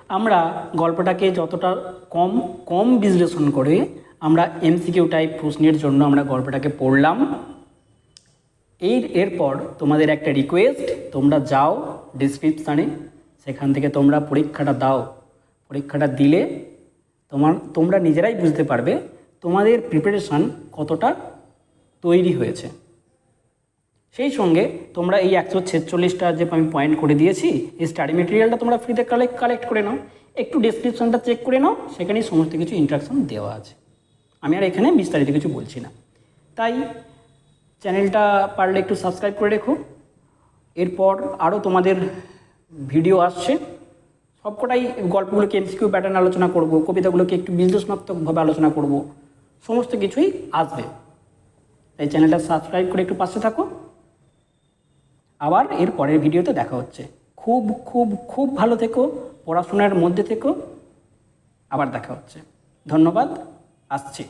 আমরা গল্পটাকে যতটা কম বিশ্লেষণ করে আমরা এমসিকিউ টাইপ প্রশ্নের জন্য আমরা গল্পটাকে পড়লাম। এরপর তোমাদের একটা রিকোয়েস্ট, তোমরা যাও ডিসক্রিপশানে, সেখান থেকে তোমরা পরীক্ষাটা দাও। পরীক্ষাটা দিলে তোমরা নিজেরাই বুঝতে পারবে তোমাদের প্রিপারেশান কতটা তৈরি হয়েছে। সেই সঙ্গে তোমরা এই 146টা যে আমি পয়েন্ট করে দিয়েছি, এই স্টাডি মেটেরিয়ালটা তোমরা ফ্রিতে কালেক্ট করে নাও। একটু ডেসক্রিপশনটা চেক করে নাও, সেখানেই সমস্ত কিছু ইনস্ট্রাকশন দেওয়া আছে। আমি আর এখানে বিস্তারিত কিছু বলছি না। তাই চ্যানেলটা পারলে একটু সাবস্ক্রাইব করে রেখো। এরপর আরও তোমাদের ভিডিও আসছে। সবকটাই গল্পগুলোকে এমসিকিউ প্যাটার্ন আলোচনা করব, কবিতাগুলোকে একটু বিশ্লেষণাত্মকভাবে আলোচনা করব, সমস্ত কিছুই আসবে। তাই চ্যানেলটা সাবস্ক্রাইব করে একটু পাশে থাকো। আবার এর পরের ভিডিওতে দেখা হচ্ছে। খুব খুব খুব ভালো থেকো, পড়াশোনার মধ্যে থেকো। আবার দেখা হচ্ছে। ধন্যবাদ, আসছি।